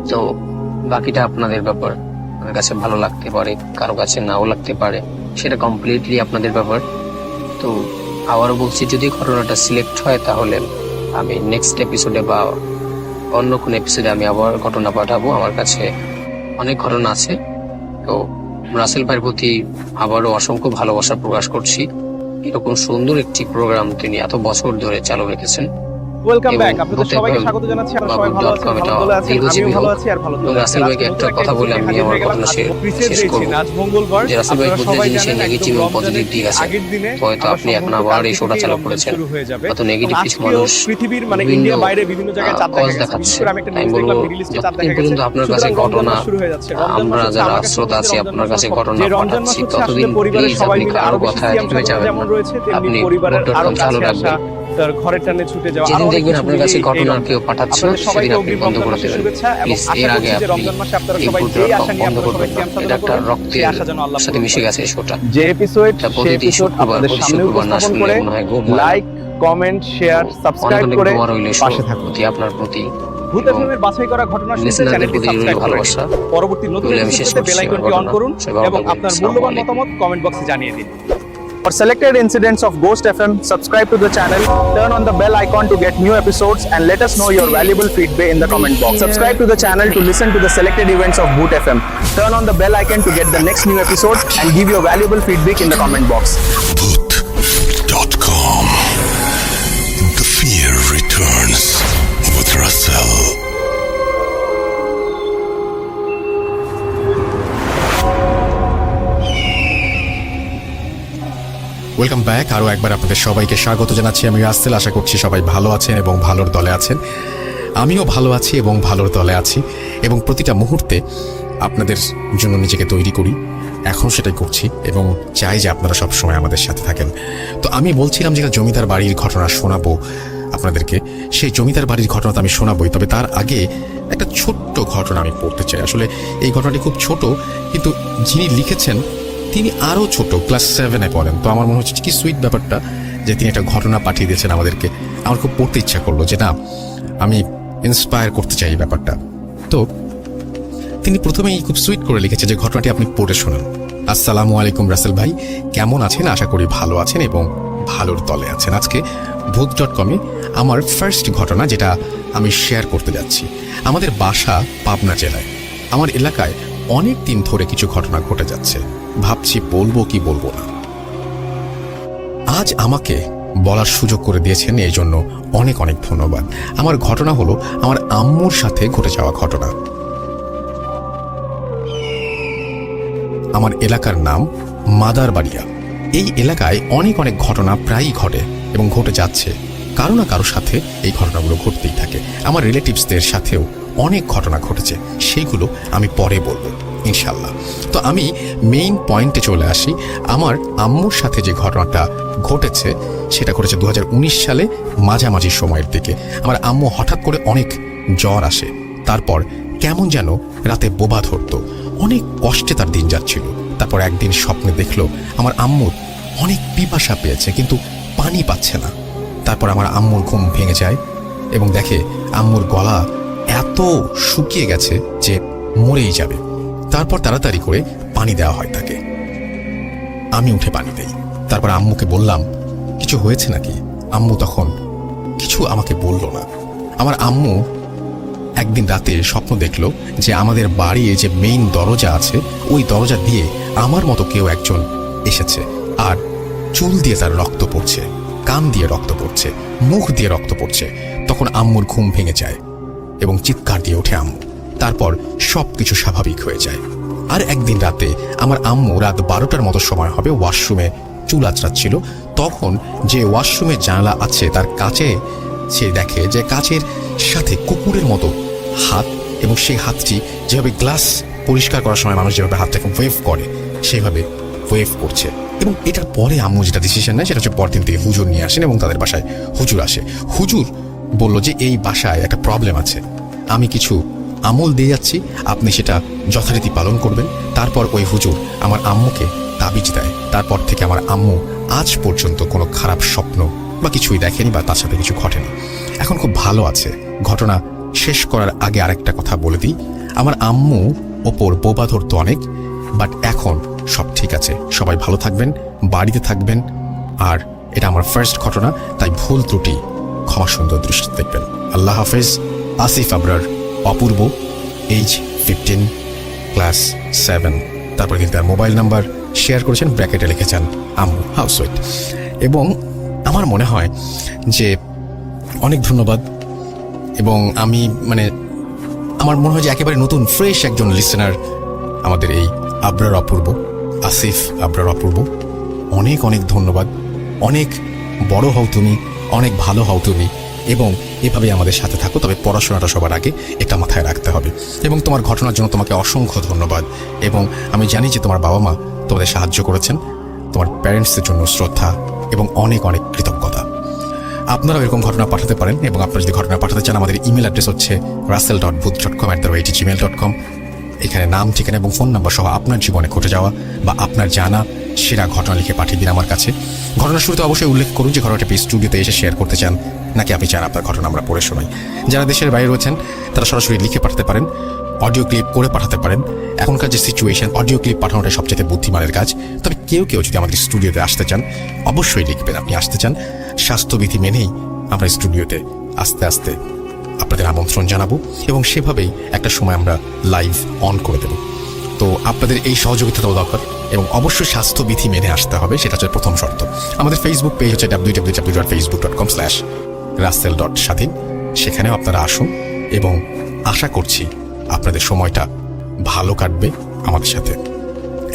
[SPEAKER 9] তো বাকিটা আপনাদের ব্যাপার, আপনার কাছে ভালো লাগতে পারে, কারো কাছে নাও লাগতে পারে, সেটা কমপ্লিটলি আপনাদের ব্যাপার। তো আবারও বলছি, যদি ঘটনাটা সিলেক্ট হয় তাহলে আমি নেক্সট এপিসোডে বা অন্য কোন এপিসোডে আমি আবার ঘটনা পাঠাবো। আমার কাছে অনেক ঘটনা আছে। তো রাসেল ভাইয়ের প্রতি আবারও অসংখ্য ভালোবাসা প্রকাশ করছি। এরকম সুন্দর একটি প্রোগ্রাম তিনি এত বছর ধরে চালু রেখেছেন।
[SPEAKER 8] ওয়েলকাম
[SPEAKER 9] এবং
[SPEAKER 8] ব্যাক, আপনাদের
[SPEAKER 9] হতে
[SPEAKER 8] সবাইকে
[SPEAKER 9] পারে
[SPEAKER 8] স্বাগত জানাচ্ছি। আপনারা সবাই ভালো আছেন,
[SPEAKER 9] বাবু.com
[SPEAKER 8] ভালো আছেন,
[SPEAKER 9] দীর্ঘজীবী
[SPEAKER 8] আমিও ভালো
[SPEAKER 9] হোক।
[SPEAKER 8] আছি আর ভালো
[SPEAKER 9] এবং রাসেল ভাইকে একটা কথা বলে আমি আমার ঘটনা শেষ করবো,
[SPEAKER 8] আজ মঙ্গলবার।
[SPEAKER 9] যে রাসেল ভাই
[SPEAKER 8] আপনারা
[SPEAKER 9] প্রত্যেক
[SPEAKER 8] সবাই
[SPEAKER 9] জিনিসের
[SPEAKER 8] জানেন
[SPEAKER 9] নেগেটিভ
[SPEAKER 8] একদম
[SPEAKER 9] এবং পজিটিভ
[SPEAKER 8] রমজানের
[SPEAKER 9] দিক আছে।
[SPEAKER 8] আগের দিনে
[SPEAKER 9] হয়তো আপনি এখন আবার এই শোটা চালু করেছেন,
[SPEAKER 8] শুরু হয়ে যাবে।
[SPEAKER 9] হয়তো নেগেটিভ কিছু
[SPEAKER 8] আজকেও
[SPEAKER 9] মানুষ
[SPEAKER 8] পৃথিবীর
[SPEAKER 9] বিভিন্ন
[SPEAKER 8] ইন্ডিয়া বাইরে বিভিন্ন জায়গায় চাঁদ দেখা
[SPEAKER 9] কজ
[SPEAKER 8] গেছে।
[SPEAKER 9] দেখাচ্ছে।
[SPEAKER 8] বিশেষ করে আমি একটা
[SPEAKER 9] আমি
[SPEAKER 8] নিউজ
[SPEAKER 9] বলবো,
[SPEAKER 8] দেখলাম, মিডল ইস্টে চাঁদ দেখা
[SPEAKER 9] যতদিন
[SPEAKER 8] গেছে।
[SPEAKER 9] পর্যন্ত আপনার কাছে
[SPEAKER 8] সুতরাং রমজান
[SPEAKER 9] ঘটনা,
[SPEAKER 8] মাস শুরু হয়ে যাচ্ছে। রমজান মাস
[SPEAKER 9] আমরা
[SPEAKER 8] হচ্ছে
[SPEAKER 9] যারা
[SPEAKER 8] আমার কাছে
[SPEAKER 9] শ্রোতা আছি
[SPEAKER 8] রমজান
[SPEAKER 9] আপনার
[SPEAKER 8] মাস
[SPEAKER 9] কাছে
[SPEAKER 8] হচ্ছে
[SPEAKER 9] ঘটনা
[SPEAKER 8] যে রমজান মাস
[SPEAKER 9] পাঠাচ্ছি,
[SPEAKER 8] হচ্ছে আসলে
[SPEAKER 9] ততদিন
[SPEAKER 8] পরিবারের
[SPEAKER 9] প্লিজ
[SPEAKER 8] সবাই
[SPEAKER 9] আপনি
[SPEAKER 8] মিলে
[SPEAKER 9] কারো
[SPEAKER 8] আরো বেশি
[SPEAKER 9] কথায়
[SPEAKER 8] সিয়াম
[SPEAKER 9] থেমে
[SPEAKER 8] সাধনা
[SPEAKER 9] যাবেন
[SPEAKER 8] যেমন
[SPEAKER 9] না।
[SPEAKER 8] রয়েছে, তেমনি
[SPEAKER 9] আপনি
[SPEAKER 8] পরিবারের আরো
[SPEAKER 9] boot.com চালু
[SPEAKER 8] কাছে আসা,
[SPEAKER 9] রাখবেন।
[SPEAKER 8] তার ঘরের টানে ছুটে যাওয়া,
[SPEAKER 9] যেদিন
[SPEAKER 8] আরো অনেক
[SPEAKER 9] দেখবেন
[SPEAKER 8] কিছু
[SPEAKER 9] আপনার কাছে
[SPEAKER 8] মিলিয়ে এই
[SPEAKER 9] ঘটনা
[SPEAKER 8] রমজান।
[SPEAKER 9] কেউ পাঠাচ্ছে,
[SPEAKER 8] আপনাদের
[SPEAKER 9] সেদিন
[SPEAKER 8] সবাইকে
[SPEAKER 9] আপনি
[SPEAKER 8] অগ্রিম
[SPEAKER 9] বন্ধ
[SPEAKER 8] রমজান
[SPEAKER 9] করে
[SPEAKER 8] মাসের
[SPEAKER 9] দেবেন।
[SPEAKER 8] শুভেচ্ছা এবং
[SPEAKER 9] প্লিজ
[SPEAKER 8] আশা
[SPEAKER 9] এর আগে
[SPEAKER 8] করছি যে
[SPEAKER 9] আপনি
[SPEAKER 8] রমজান মাসে আপনারা
[SPEAKER 9] এই
[SPEAKER 8] সবাই যেই
[SPEAKER 9] boot.com
[SPEAKER 8] আশা নিয়ে
[SPEAKER 9] বন্ধ
[SPEAKER 8] আপনারা সবাই
[SPEAKER 9] করবেন
[SPEAKER 8] সিয়াম
[SPEAKER 9] না।
[SPEAKER 8] সাধনা
[SPEAKER 9] এটা একটা
[SPEAKER 8] করবেন, সেই
[SPEAKER 9] রক্তের
[SPEAKER 8] আশা যেন আল্লাহ
[SPEAKER 9] সাথে
[SPEAKER 8] পূরণ
[SPEAKER 9] মিশে
[SPEAKER 8] করেন।
[SPEAKER 9] গেছে এই শোটা।
[SPEAKER 8] যে এপিসোড
[SPEAKER 9] এটা
[SPEAKER 8] সেই
[SPEAKER 9] প্রতিটি
[SPEAKER 8] এপিসোড
[SPEAKER 9] শুক্রবার,
[SPEAKER 8] আপনাদের
[SPEAKER 9] প্রতি
[SPEAKER 8] সামনে
[SPEAKER 9] শুক্রবার না
[SPEAKER 8] উপস্থাপন
[SPEAKER 9] শুনলে
[SPEAKER 8] করে
[SPEAKER 9] মনে হয় ঘুম হয় না।
[SPEAKER 8] লাইক, কমেন্ট, শেয়ার,
[SPEAKER 9] অনেক
[SPEAKER 8] সাবস্ক্রাইব
[SPEAKER 9] অনেক
[SPEAKER 8] করে
[SPEAKER 9] দোয়া রইল
[SPEAKER 8] পাশে থাকুন।
[SPEAKER 9] আপনার প্রতি
[SPEAKER 8] ভূত
[SPEAKER 9] এবং
[SPEAKER 8] এফএম এর বাছাই করা ঘটনা শুনতে
[SPEAKER 9] listener দের
[SPEAKER 8] চ্যানেলটি
[SPEAKER 9] প্রতি রইল
[SPEAKER 8] সাবস্ক্রাইব করে
[SPEAKER 9] ভালোবাসা।
[SPEAKER 8] দিন। পরবর্তী নতুন
[SPEAKER 9] বলে আমি শেষ
[SPEAKER 8] এপিসোড পেতে
[SPEAKER 9] করছি
[SPEAKER 8] বেল
[SPEAKER 9] আমার
[SPEAKER 8] আইকনটি অন
[SPEAKER 9] ঘটনা।
[SPEAKER 8] করুন
[SPEAKER 9] সবাই ভালো
[SPEAKER 8] এবং
[SPEAKER 9] থাকবেন।
[SPEAKER 8] আপনার
[SPEAKER 9] আসসালামু
[SPEAKER 8] মূল্যবান
[SPEAKER 9] আলাইকুম।
[SPEAKER 8] মতামত কমেন্ট বক্সে জানিয়ে দিন। For selected incidents of Ghost FM, subscribe to the channel, turn on the bell icon to get new episodes, and let us know your valuable feedback in the comment box. Subscribe to the channel to listen to the selected events of Boot FM. Turn on the bell icon to get the next new episode and give your valuable feedback in the comment box.
[SPEAKER 4] Boot.com. The fear returns with Russell.
[SPEAKER 1] Welcome back. আরও একবার আপনাদের সবাইকে স্বাগত জানাচ্ছি। আমি রাসেল। আশা করছি সবাই ভালো আছেন এবং ভালোর দলে আছেন। আমিও ভালো আছি এবং ভালোর দলে আছি এবং প্রতিটা মুহূর্তে আপনাদের জন্য নিজেকে তৈরি করি, এখন সেটাই করছি এবং চাই যে আপনারা সবসময় আমাদের সাথে থাকেন। তো আমি বলছিলাম যেটা জমিদার বাড়ির ঘটনা শোনাবো আপনাদেরকে, সেই জমিদার বাড়ির ঘটনা তো আমি শোনাবই, তবে তার আগে একটা ছোট্ট ঘটনা আমি পড়তে চাই। আসলে এই ঘটনাটি খুব ছোট, কিন্তু যিনি লিখেছেন তিনি আরও ছোট, ক্লাস 7-এ পড়েন। তো আমার মনে হচ্ছে কি সুইট ব্যাপারটা যে তিনি একটা ঘটনা পাঠিয়ে দিয়েছেন আমাদেরকে। আমার খুব পড়তে ইচ্ছা করলো যে না, আমি ইন্সপায়ার করতে চাই এই ব্যাপারটা। তো তিনি প্রথমেই খুব সুইট করে লিখেছে যে ঘটনাটি আপনি পড়ে শোনান। আসসালামু আলাইকুম রাসেল ভাই, কেমন আছেন? আশা করি ভালো আছেন এবং ভালোর দলে আছেন। আজকে ভূত.com-এ আমার ফার্স্ট ঘটনা যেটা আমি শেয়ার করতে যাচ্ছি। আমাদের বাসা পাবনা জেলায়। আমার এলাকায় অনেক দিন ধরে কিছু ঘটনা ঘটে যাচ্ছে, ভাবছি বলবো কি বলবো না। আজ আমাকে বলার সুযোগ করে দিয়েছেন, এই জন্য অনেক অনেক ধন্যবাদ। আমার ঘটনা হলো আমার আম্মুর সাথে ঘটে যাওয়া ঘটনা। আমার এলাকার নাম মাদারবাড়িয়া। এই এলাকায় অনেক অনেক ঘটনা প্রায়ই ঘটে এবং ঘটে যাচ্ছে। কারো না কারোর সাথে এই ঘটনাগুলো ঘটতেই থাকে। আমার রিলেটিভসদের সাথেও অনেক ঘটনা ঘটেছে, সেইগুলো আমি পরে বলবো ইনশাল্লাহ। তো আমি মেইন পয়েন্টে চলে আসি। আমার আম্মুর সাথে যে ঘটনাটা ঘটেছে সেটা ঘটেছে 2019 সালে মাঝামাঝি সময়ের দিকে। আমার আম্মু হঠাৎ করে অনেক জ্বর আসে, তারপর কেমন যেন রাতে বোবা ধরতো, অনেক কষ্টে তার দিন যাচ্ছিল। তারপর একদিন স্বপ্নে দেখলো আমার আম্মুর অনেক পিপাসা পেয়েছে কিন্তু পানি পাচ্ছে না। তারপর আমার আম্মুর ঘুম ভেঙে যায় এবং দেখে আম্মুর গলা এত শুকিয়ে গেছে যে মরেই যাবে। তারপর তাড়াতাড়ি করে পানি দেওয়া হয় তাকে। আমি উঠে পানি দেই। তারপর আম্মুকে বললাম কিছু হয়েছে নাকি। আম্মু তখন কিছু আমাকে বলল না। আমার আম্মু একদিন রাতে স্বপ্ন দেখলো যে আমাদের বাড়ির যে মেইন দরজা আছে ওই দরজা দিয়ে আমার মতো কেউ একজন এসেছে, আর চুল দিয়ে তার রক্ত পড়ছে, কান দিয়ে রক্ত পড়ছে, মুখ দিয়ে রক্ত পড়ছে। তখন আম্মুর ঘুম ভেঙে যায় এবং চিৎকার দিয়ে ওঠে আম্মু। তারপর সব কিছু স্বাভাবিক হয়ে যায়। আর একদিন রাতে আমার আম্মু রাত 12টার মতো সময় হবে, ওয়াশরুমে চুল আঁচড়াচ্ছিল। তখন যে ওয়াশরুমের জানালা আছে তার কাছে সে দেখে যে কাচের সাথে কুকুরের মতো হাত, এবং সেই হাতটি যেভাবে গ্লাস পরিষ্কার করার সময় মানুষ যেভাবে হাতটাকে ওয়েভ করে সেইভাবে ওয়েভ করছে। এবং এটার পরে আম্মু যেটা ডিসিশন নেয় সেটা হচ্ছে পরদিন থেকে হুজুর নিয়ে আসেন এবং তাদের বাসায় হুজুর আসে। হুজুর বলল যে এই বাসায় একটা প্রবলেম আছে, আমি কিছু আমল দিয়ে যাচ্ছি, আপনি সেটা যথারীতি পালন করবেন। তারপর ওই হুজুর আমার আম্মুকে তাবিজ দেয়। তারপর থেকে আমার আম্মু আজ পর্যন্ত কোনো খারাপ স্বপ্ন বা কিছুই দেখেনি বা তার সাথে কিছু ঘটেনি, এখন খুব ভালো আছে। ঘটনা শেষ করার আগে আরেকটা কথা বলে দিই, আমার আম্মু ওপর বোবা ধরতো অনেক, বাট এখন সব ঠিক আছে। সবাই ভালো থাকবেন, বাড়িতে থাকবেন। আর এটা আমার ফার্স্ট ঘটনা, তাই ভুল ত্রুটি ক্ষমা সুন্দর দৃষ্টি দেখবেন। আল্লাহ হাফেজ। আসিফ আবরার, অপূর্ব, এজ 15, ক্লাস 7। তারপরে তিনি তার মোবাইল নাম্বার শেয়ার করেছেন, ব্র্যাকেটে লিখেছেন আম্মু হাউসওয়াইফ। এবং আমার মনে হয় যে অনেক ধন্যবাদ। এবং আমি আমার মনে হয় যে একেবারে নতুন ফ্রেশ একজন লিসেনার আমাদের এই আবরার অপূর্ব, আসিফ আবরার অপূর্ব। অনেক অনেক ধন্যবাদ। অনেক বড় হও তুমি, অনেক ভালো হও তুমি, এবং এভাবে আমাদের সাথে থাকো। তবে পড়াশোনাটা সবার আগে, এটা মাথায় রাখতে হবে। এবং তোমার ঘটনার জন্য তোমাকে অসংখ্য ধন্যবাদ। এবং আমি জানি যে তোমার বাবা মা তোমাদের সাহায্য করেছেন। তোমার প্যারেন্টসের জন্য শ্রদ্ধা এবং অনেক অনেক কৃতজ্ঞতা। আপনারাও এরকম ঘটনা পাঠাতে পারেন, এবং আপনারা যদি ঘটনা পাঠাতে চান, আমাদের ইমেল অ্যাড্রেস হচ্ছে russell.booth.com@gmail.com। এখানে নাম, ঠিকানা এবং ফোন নাম্বার সহ আপনার জীবনে ঘটে যাওয়া বা আপনার জানা সেরা ঘটনা লিখে পাঠিয়ে দিন আমার কাছে। ঘটনার শুরুতে অবশ্যই উল্লেখ করুন যে ঘটনাটি স্টুডিওতে এসে শেয়ার করতে চান, নাকি আপনি চান আপনার ঘটনা আমরা পড়ে শোনাই। যারা দেশের বাইরে রয়েছেন তারা সরাসরি লিখে পাঠাতে পারেন, অডিও ক্লিপ করে পাঠাতে পারেন। এখনকার যে সিচুয়েশন, অডিও ক্লিপ পাঠানোটাই সবচেয়ে বুদ্ধিমানের কাজ। তবে কেউ যদি আমাদের স্টুডিওতে আসতে চান, অবশ্যই লিখবেন আপনি আসতে চান। স্বাস্থ্যবিধি মেনেই আমরা স্টুডিওতে আস্তে আস্তে আপনাদের আমন্ত্রণ জানাবো, এবং সেভাবেই একটা সময় আমরা লাইভ অন করে দেব। তো আপনাদের এই সহযোগিতাটাও দরকার, এবং অবশ্যই স্বাস্থ্যবিধি মেনে আসতে হবে, সেটা হচ্ছে প্রথম শর্ত। আমাদের ফেসবুক পেজ হচ্ছে www.facebook.com/russell.স্বাধীন। সেখানেও আপনারা আসুন, এবং আশা করছি আপনাদের সময়টা ভালো কাটবে আমাদের সাথে।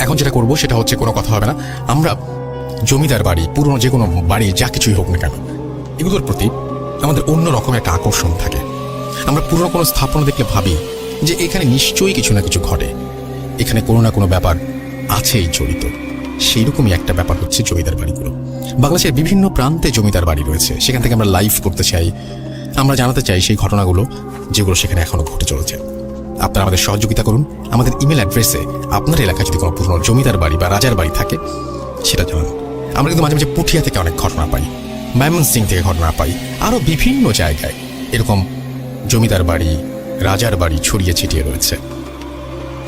[SPEAKER 1] এখন যেটা করব সেটা হচ্ছে, কোনো কথা হবে না। আমরা জমিদার বাড়ি, পুরনো যে কোনো বাড়ি, যা কিছুই হোক না কেন, এগুলোর প্রতি আমাদের অন্য রকম একটা আকর্ষণ থাকে। আমরা পুরনো কোনো স্থাপনা দেখলে ভাবি যে এখানে নিশ্চয়ই কিছু না কিছু ঘটে, এখানে কোনো না কোনো ব্যাপার আছেই জড়িত। সেই রকমই একটা ব্যাপার হচ্ছে জমিদার বাড়িগুলো। বাংলাদেশের বিভিন্ন প্রান্তে জমিদার বাড়ি রয়েছে, সেখান থেকে আমরা লাইভ করতে চাই, আমরা জানাতে চাই সেই ঘটনাগুলো যেগুলো সেখানে এখনো ঘটে চলেছে। আপনারা আমাদের সহযোগিতা করুন। আমাদের ইমেল অ্যাড্রেসে আপনার এলাকায় যদি কোনো পুরনো জমিদার বাড়ি বা রাজার বাড়ি থাকে সেটা জানান। আমরা কিন্তু মাঝে মাঝে পুঠিয়া থেকে অনেক ঘটনা পাই, ময়মনসিংহ থেকে ঘটনা পাই, আরও বিভিন্ন জায়গায় এরকম জমিদার বাড়ি, রাজার বাড়ি ছড়িয়ে ছিটিয়ে রয়েছে।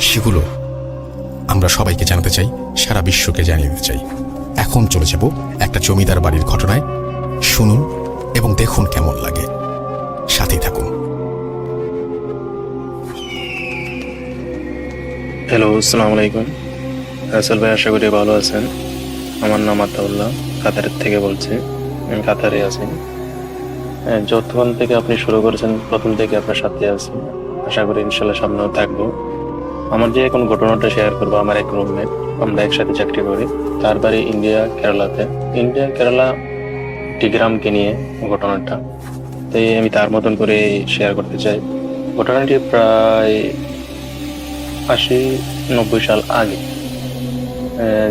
[SPEAKER 1] সেগুলো আমরা সবাইকে জানাতে চাই, সারা বিশ্বকে জানিয়ে দিতে চাই। এখন চলে যাব একটা জমিদার বাড়ির ঘটনায়। শুনুন এবং দেখুন কেমন লাগে, সাথেই থাকুন।
[SPEAKER 7] হ্যালো, আসসালামু আলাইকুম। রাসেল ভাই, আশা করি ভালো আছেন। আমার নাম আতাউল্লাহ, কাতারের থেকে বলছি। আমি কাতারে আছি। যতক্ষণ থেকে আপনি শুরু করেছেন, প্রথম থেকে আপনার সাথে আছি। আশা করি ইনশাল্লাহ সামনেও থাকবো। আমার যে এখন ঘটনাটা শেয়ার করবো, আমার এক রুমমেট, আমরা একসাথে চাকরি করি। তার বাড়ি কেরালা একটি গ্রামকে নিয়ে ঘটনাটা। তাই আমি তার মতন করে শেয়ার করতে চাই। ঘটনাটি প্রায় 80-90 সাল আগে,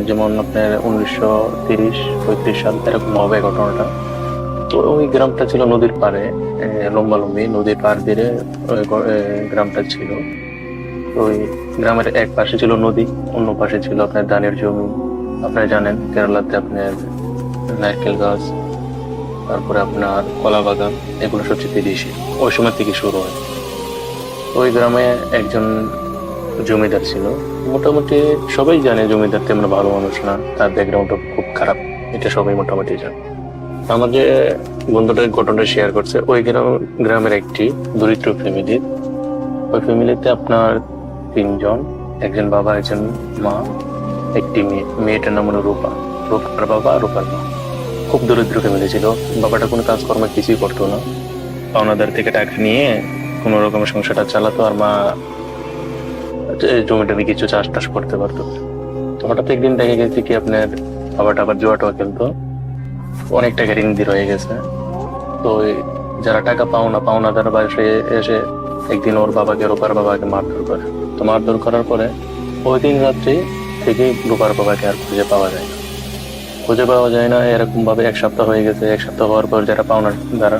[SPEAKER 7] যেমন আপনার 1930-35 সাল এরকম হবে ঘটনাটা। তো ওই গ্রামটা ছিল নদীর পাড়ে, লম্বালম্বি নদীর পাড় দিয়ে গ্রামটা ছিল। ওই গ্রামের এক পাশে ছিল নদী, অন্য পাশে ছিল আপনার ধানের জমি। আপনারা জানেন কেরালাতে আপনার নারকেল গাছ, তারপরে আপনার কলা বাগান, এগুলো সবচেয়ে বেশি ওই সময় থেকে শুরু হয়। ওই গ্রামে একজন জমিদার ছিল। মোটামুটি সবাই জানে জমিদার তেমন ভালো মানুষ না, তার ব্যাকগ্রাউন্ডটা খুব খারাপ, এটা সবাই মোটামুটি জানে। আমার যে বন্ধুটার ঘটনাটা শেয়ার করছে, ওই গ্রামের একটি দরিদ্র ফ্যামিলি। ওই ফ্যামিলিতে আপনার 3 জন, একজন বাবা, একজন মা, একটি মেয়ে। মেয়েটার নাম হলো রূপার বাবা, রূপার মা। খুব দরিদ্র ফ্যামিলি ছিল। বাবাটা কোনো কাজকর্ম কিছুই করতো না, পাওনাদার থেকে টাকা নিয়ে কোনো রকমের সংসারটা চালাতো, আর মা জমিটাতে কিছু চাষ টাস করতে পারতো। তো হঠাৎ একদিন দেখা গেছে কি আপনার বাবাটা আবার জুয়াটা খেলতো, অনেক টাকা ঋণ দিয়ে রয়ে গেছে। তো যারা টাকা পাওনাদার বাসে এসে একদিন ওর রূপার বাবাকে মারধর করে। তো মারধর করার পরে ওই দিন রাত্রি থেকে রূপার বাবাকে আর খুঁজে পাওয়া যায় না। এরকম ভাবে 1 সপ্তাহ হয়ে গেছে। 1 সপ্তাহ হওয়ার পর যারা পাওনাদার,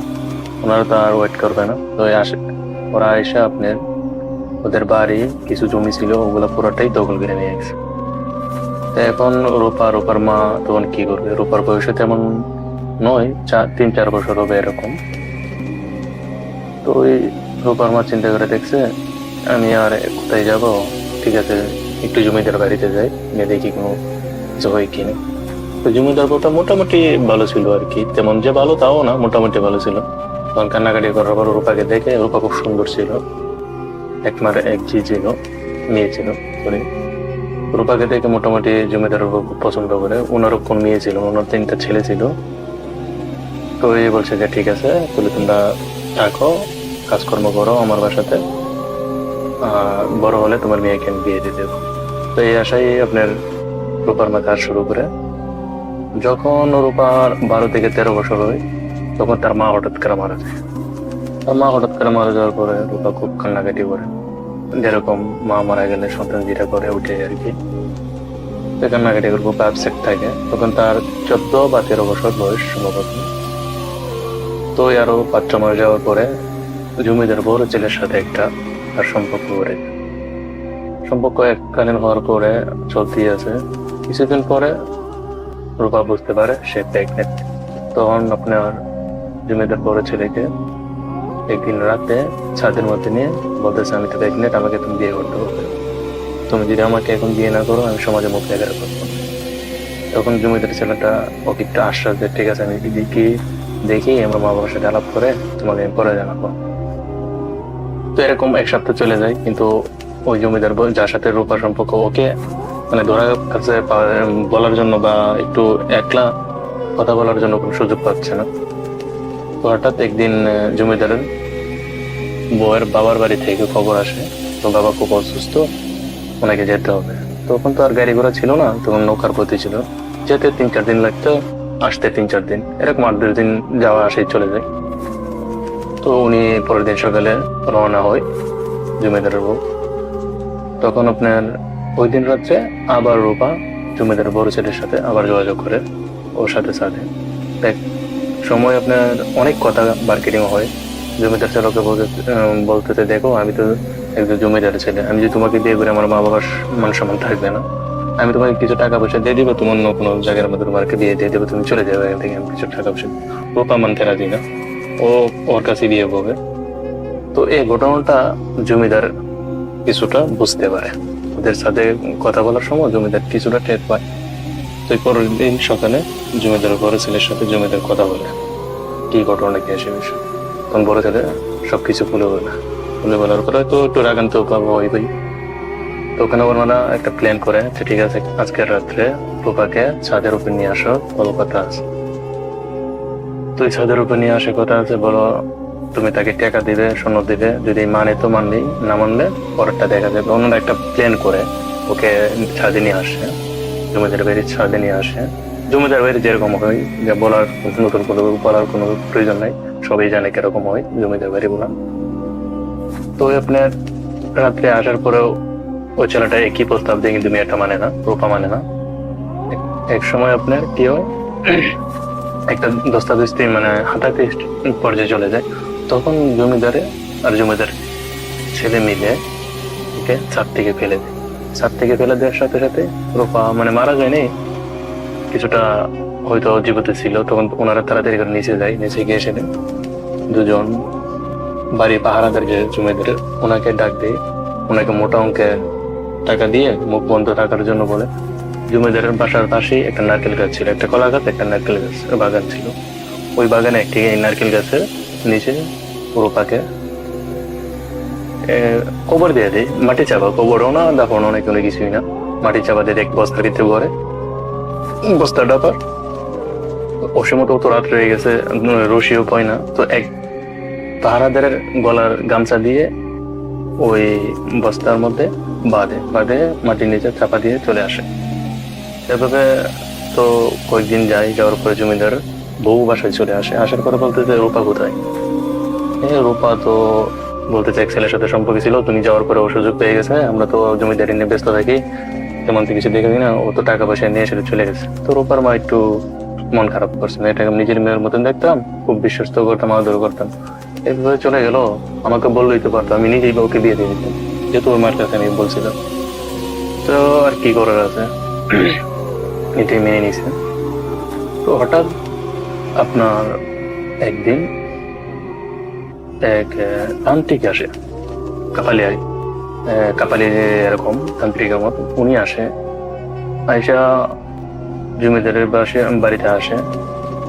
[SPEAKER 7] ওনারা তো আর ওয়েট করবে না। তো ওরা এসে আপনার ওদের বাড়ি কিছু জমি ছিল, ওগুলো পুরোটাই দখল করে নিয়ে গেছে। তো এখন রূপার মা তখন কি করবে? রূপার বয়স তেমন নয়, 3-4 বছর হবে এরকম। তো ওই রূপার মা চিন্তা করে দেখছে, আমি আর কোথায় যাব, ঠিক আছে একটু জমিদার বাড়িতে যাই, গিয়ে দেখি কোনো কিছু হয় কিনা। তো জমিদার বউটা মোটামুটি ভালো ছিল আর কি, তেমন যে ভালো তাও না, মোটামুটি ভালো ছিল। তখন কান্নাকাটি করার পর রূপাকে দেখে, রূপা খুব সুন্দর ছিল, এক জি ছিল, মেয়ে ছিল। রূপাকে দেখে মোটামুটি জমিদার খুব পছন্দ করে। ওনারও কোন মেয়ে ছিল, ওনার 3টা ছেলে ছিল। তো এই বলছে যে ঠিক আছে, তাহলে তোমরা থাকো, কাজকর্ম করো আমার বাসাতে, বড় হলে তোমার মেয়েকে আমি বিয়ে দিয়ে দেবো। তো এই আশাই আপনার রূপার মা কাজ শুরু করে। যখন রূপার 12 থেকে 13 বছর হয়, তখন তার মা হঠাৎ করে মারা যায়। তার মা হঠাৎ করে মারা যাওয়ার পরে রূপা খুব কান্নাকাটি করে, যেরকম মা মারা গেলে সন্তান যেটা করে উঠে আর কি। কান্নাকাটি করে খুব আপসেট থাকে। তখন তার 14 বা 13 বছর বয়স সম্ভবত। তো আরো 5 মাস যাওয়ার পরে জমিদার বড় ছেলের সাথে একটা তার সম্পর্ক করে। সম্পর্ক এককালীন হওয়ার পরে চলতেই আছে। কিছুদিন পরে রূপা বুঝতে পারে সে প্রেগনেন্ট। তখন আপনার জমিদার বড় ছেলেকে একদিন রাতে ছাদের মধ্যে নিয়ে বলতেছে, আমি তো প্রেগনেন্ট, আমাকে তুমি বিয়ে করতে হবে। তুমি যদি আমাকে এখন বিয়ে না করো, আমি সমাজে মুখ দেখাতে পারবো। তখন জমিদার ছেলেটা ওকে একটা আশ্বাস দেয়, ঠিক আছে আমি দেখি আমার মা বাবার সাথে আলাপ করে তোমাকে আমি পরে জানাবো। তো এরকম 1 সপ্তাহ চলে যায়, কিন্তু ওই জমিদার যার সাথে রূপার সম্পর্ক, ওকে মানে ধরার কাছে বলার জন্য বা একটু একলা কথা বলার জন্য কোনো সুযোগ পাচ্ছে না। তো হঠাৎ একদিন জমিদারের বউয়ের বাবার বাড়ি থেকে খবর আসে, তো বাবা খুব অসুস্থ, ওনাকে যেতে হবে। তখন তো আর গাড়ি ঘোড়া ছিল না, তখন নৌকার প্রতি ছিল, যেতে 3-4 দিন লাগতো, আসতে 3-4 দিন, এরকম 8-10 দিন যাওয়া আসেই চলে যায়। তো উনি পরের দিন সকালে রওনা হয় জমিদারের বউ। তখন আপনার ওই দিন রাত্রে আবার রূপা জমিদারের বড় ছেলের সাথে আবার যোগাযোগ করে, ওর সাথে এক সময় আপনার অনেক কথা মার্কেটিং হয়। জমিদার ছেলেকে বলতে দেখো, আমি তো একজন জমিদারের ছেলে, আমি যদি তোমাকে বিয়ে করে আমার মা বাবার মান সম্মান থাকবে না, আমি তোমাকে কিছু টাকা পয়সা দিয়ে দিবো, তোমার অন্য কোনো জায়গার মধ্যে তোমাকে বিয়ে দিয়ে দেবো, তুমি চলে যাবে এখান থেকে, আমি কিছু টাকা পয়সা। রূপা মানতে রাজি না, ও ওর কাছে বিয়ে হবে। তো এই ঘটনাটা জমিদার কিছুটা বুঝতে পারে, ওদের সাথে কথা বলার সময় জমিদার কিছুটা টের পায়। তো পরের দিন সকালে জমিদার বড় ছেলের সাথে জমিদার কথা বলে কি ঘটনা কি আসে বিষয়। তখন বড় ছেলে সবকিছু খুলে বলার পরে তো একটু রাগান্ত পাবো ওই ভাই। তো ওখানে ওনারা একটা প্ল্যান করে, ঠিক আছে আজকের রাত্রে রূপাকে ছাদের উপর নিয়ে আসো, বলো কথা আছে। তো এই ছাদের উপর নিয়ে আসে কথা আছে, বলো তুমি তাকে টাকা দিবে, স্বর্ণ দিবে, যদি মানে তো মানলেই, না মানলে পরেরটা দেখা যাবে। ওনারা একটা প্ল্যান করে ওকে ছাদে নিয়ে আসে, জমিদার বাড়ির ছাদে নিয়ে আসে। জমিদার বাড়ি যেরকম হয়, যে নতুন কোনো বলার কোনো প্রয়োজন নাই, সবাই জানে কিরকম হয় জমিদার বাড়ি বলা। তো আপনার রাত্রে আসার পরেও ওই ছেলেটা একই প্রস্তাব দিয়ে, কিন্তু মেয়েটা মানে না, রূপা মানে না। এক সময় আপনার কি হয়, একটা দস্তাবেজটি মানে হাঁটাতে পর্যায়ে চলে যায়। তখন জমিদারে আর জমিদার ছেলে মিলে ওকে ছাদ থেকে ফেলে দেয়। ছাদ থেকে ফেলে দেওয়ার সাথে সাথে রূপা মানে মারা যায়নি, কিছুটা হয়তো জীবিত ছিল। তখন ওনারা তাড়াতাড়ি করে নিচে যায়, নিচে গিয়ে এসে দুজন বাড়ি পাহারাদার যে জমিদারের, ওনাকে ডাক দিয়ে ওনাকে মোটা অঙ্কের টাকা দিয়ে মুখ বন্ধ রাখার জন্য বলে। জমিদারের বাসার পাশেই একটা নারকেল গাছ ছিল, একটা কলা গাছ, একটা নারকেল গাছের বাগান ছিল। ওই বাগানে একটি নারকেল গাছের নিচে রূপাকে কবর দিয়ে দেয়, মাটি চাপা, কবরও না, দাফনও না, কোনো কিছুই না, মাটি চাপা দিয়ে এক বস্তার ভিতরে ভরে। বস্তাটা পর অসীমত তো রাত রয়ে গেছে, রশিও পায় না। তো এক পাহারাদারের গলার গামছা দিয়ে ওই বস্তার মধ্যে বাঁধে মাটির নিচে চাপা দিয়ে চলে আসে। এভাবে তো কয়েকদিন যাওয়ার পরে জমিদার বউ বাসায় চলে আসে। আসার পরে বলতে যে রূপা কোথায়? রূপা তো বলতে চাই ছেলের সাথে সম্পর্ক ছিল, তুমি যাওয়ার পরে ও সুযোগ পেয়ে গেছে, আমরা তো জমিদারি নিয়ে ব্যস্ত থাকি, তেমন কিছু দেখে না, ও তো টাকা পয়সা নিয়ে এসে চলে গেছে। তো রূপার মা একটু মন খারাপ করছে, এটাকে নিজের মেয়ের মতন দেখতাম, খুব বিশ্বস্ত করতাম, আদর করতাম, এভাবে চলে গেল, আমাকে বললেই তো পারতো, আমি নিজেই ওকে বিয়ে দিয়ে দিতাম। যেহেতু ওই মার কাছে আমি বলছিলাম, তো আর কি করার আছে, এটাই মেনে নিছে। তো হঠাৎ আপনার একদিন এক তান্ত্রিক আসে, কাপালি এরকম তান্ত্রিকের মতো উনি আসে, আয়সা জমিদারের বাড়িতে আসে।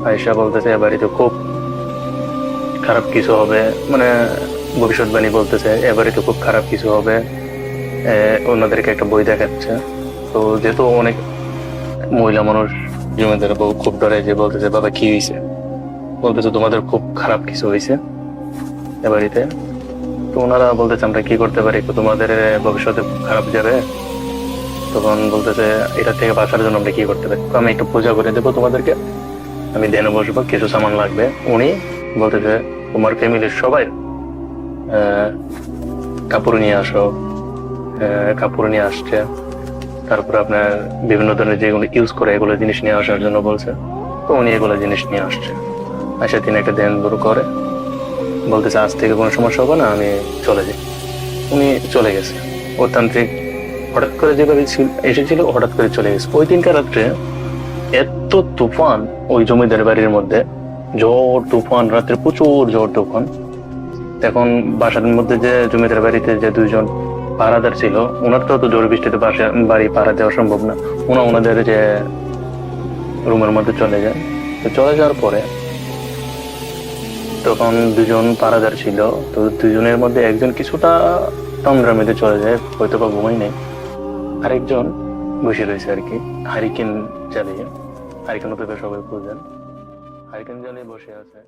[SPEAKER 7] আয়সা বলতেছে এ বাড়িতে খুব খারাপ কিছু হবে, মানে ভবিষ্যৎবাণী বলতেছে এ বাড়িতে খুব খারাপ কিছু হবে। ওনাদেরকে একটা বই দেখাচ্ছে। তো যেহেতু অনেক মহিলা মানুষ, জমিদারের বউ খুব ডরে, যে বলতেছে বাবা কি হয়েছে, বলতেছে তোমাদের খুব খারাপ কিছু হয়েছে এ বাড়িতে। তো ওনারা বলতেছে আমরা কি করতে পারি, তোমাদের ভবিষ্যতে খুব খারাপ যাবে। তখন বলতেছে এটা থেকে বাঁচার জন্য আমরা কি করতে পারি, তো আমি একটু পূজা করে দেবো তোমাদেরকে, আমি ধ্যানে বসবো, কিছু সামান লাগবে। উনি বলতেছে তোমার ফ্যামিলির সবাই কাপড় নিয়ে আসো। কাপড় নিয়ে আসছে, তারপর আপনার বিভিন্ন ধরনের যেগুলো ইউজ করে এগুলো জিনিস নিয়ে আসার জন্য বলছে। তো উনি এগুলো জিনিস নিয়ে আসছে, আসে তিনি একটা ধ্যান শুরু করে, বলতেছে আজ থেকে কোনো সমস্যা হবে না, আমি চলে যাই। উনি চলে গেছে। ও তান্ত্রিক হঠাৎ করে যেভাবে এসেছিল হঠাৎ করে চলে গেছে। ওই দিনকার রাত্রে এত তুফান ওই জমিদার বাড়ির মধ্যে, ঝড় তুফান, রাত্রে প্রচুর ঝড় তুফান। এখন বাসার মধ্যে যে জমিদার বাড়িতে যে দুইজন পাহারাদার ছিল, ওনার তো ঝড় বৃষ্টিতে বাড়ি পাহারা দেওয়া সম্ভব না। ওনাদের যে রুমের মধ্যে চলে যায়। তো চলে যাওয়ার পরে তখন দুজন পাহারাদার ছিল, তো দুজনের মধ্যে একজন কিছুটা তন্দ্রার মধ্যে চলে যায়, হয়তো বা ঘুমাই নেই। আরেকজন বসে রয়েছে আর কি, হারিকেন জ্বালিয়ে, হারিকেন তো সবাই বুঝেন, হারিকেন জ্বালিয়ে বসে আছে।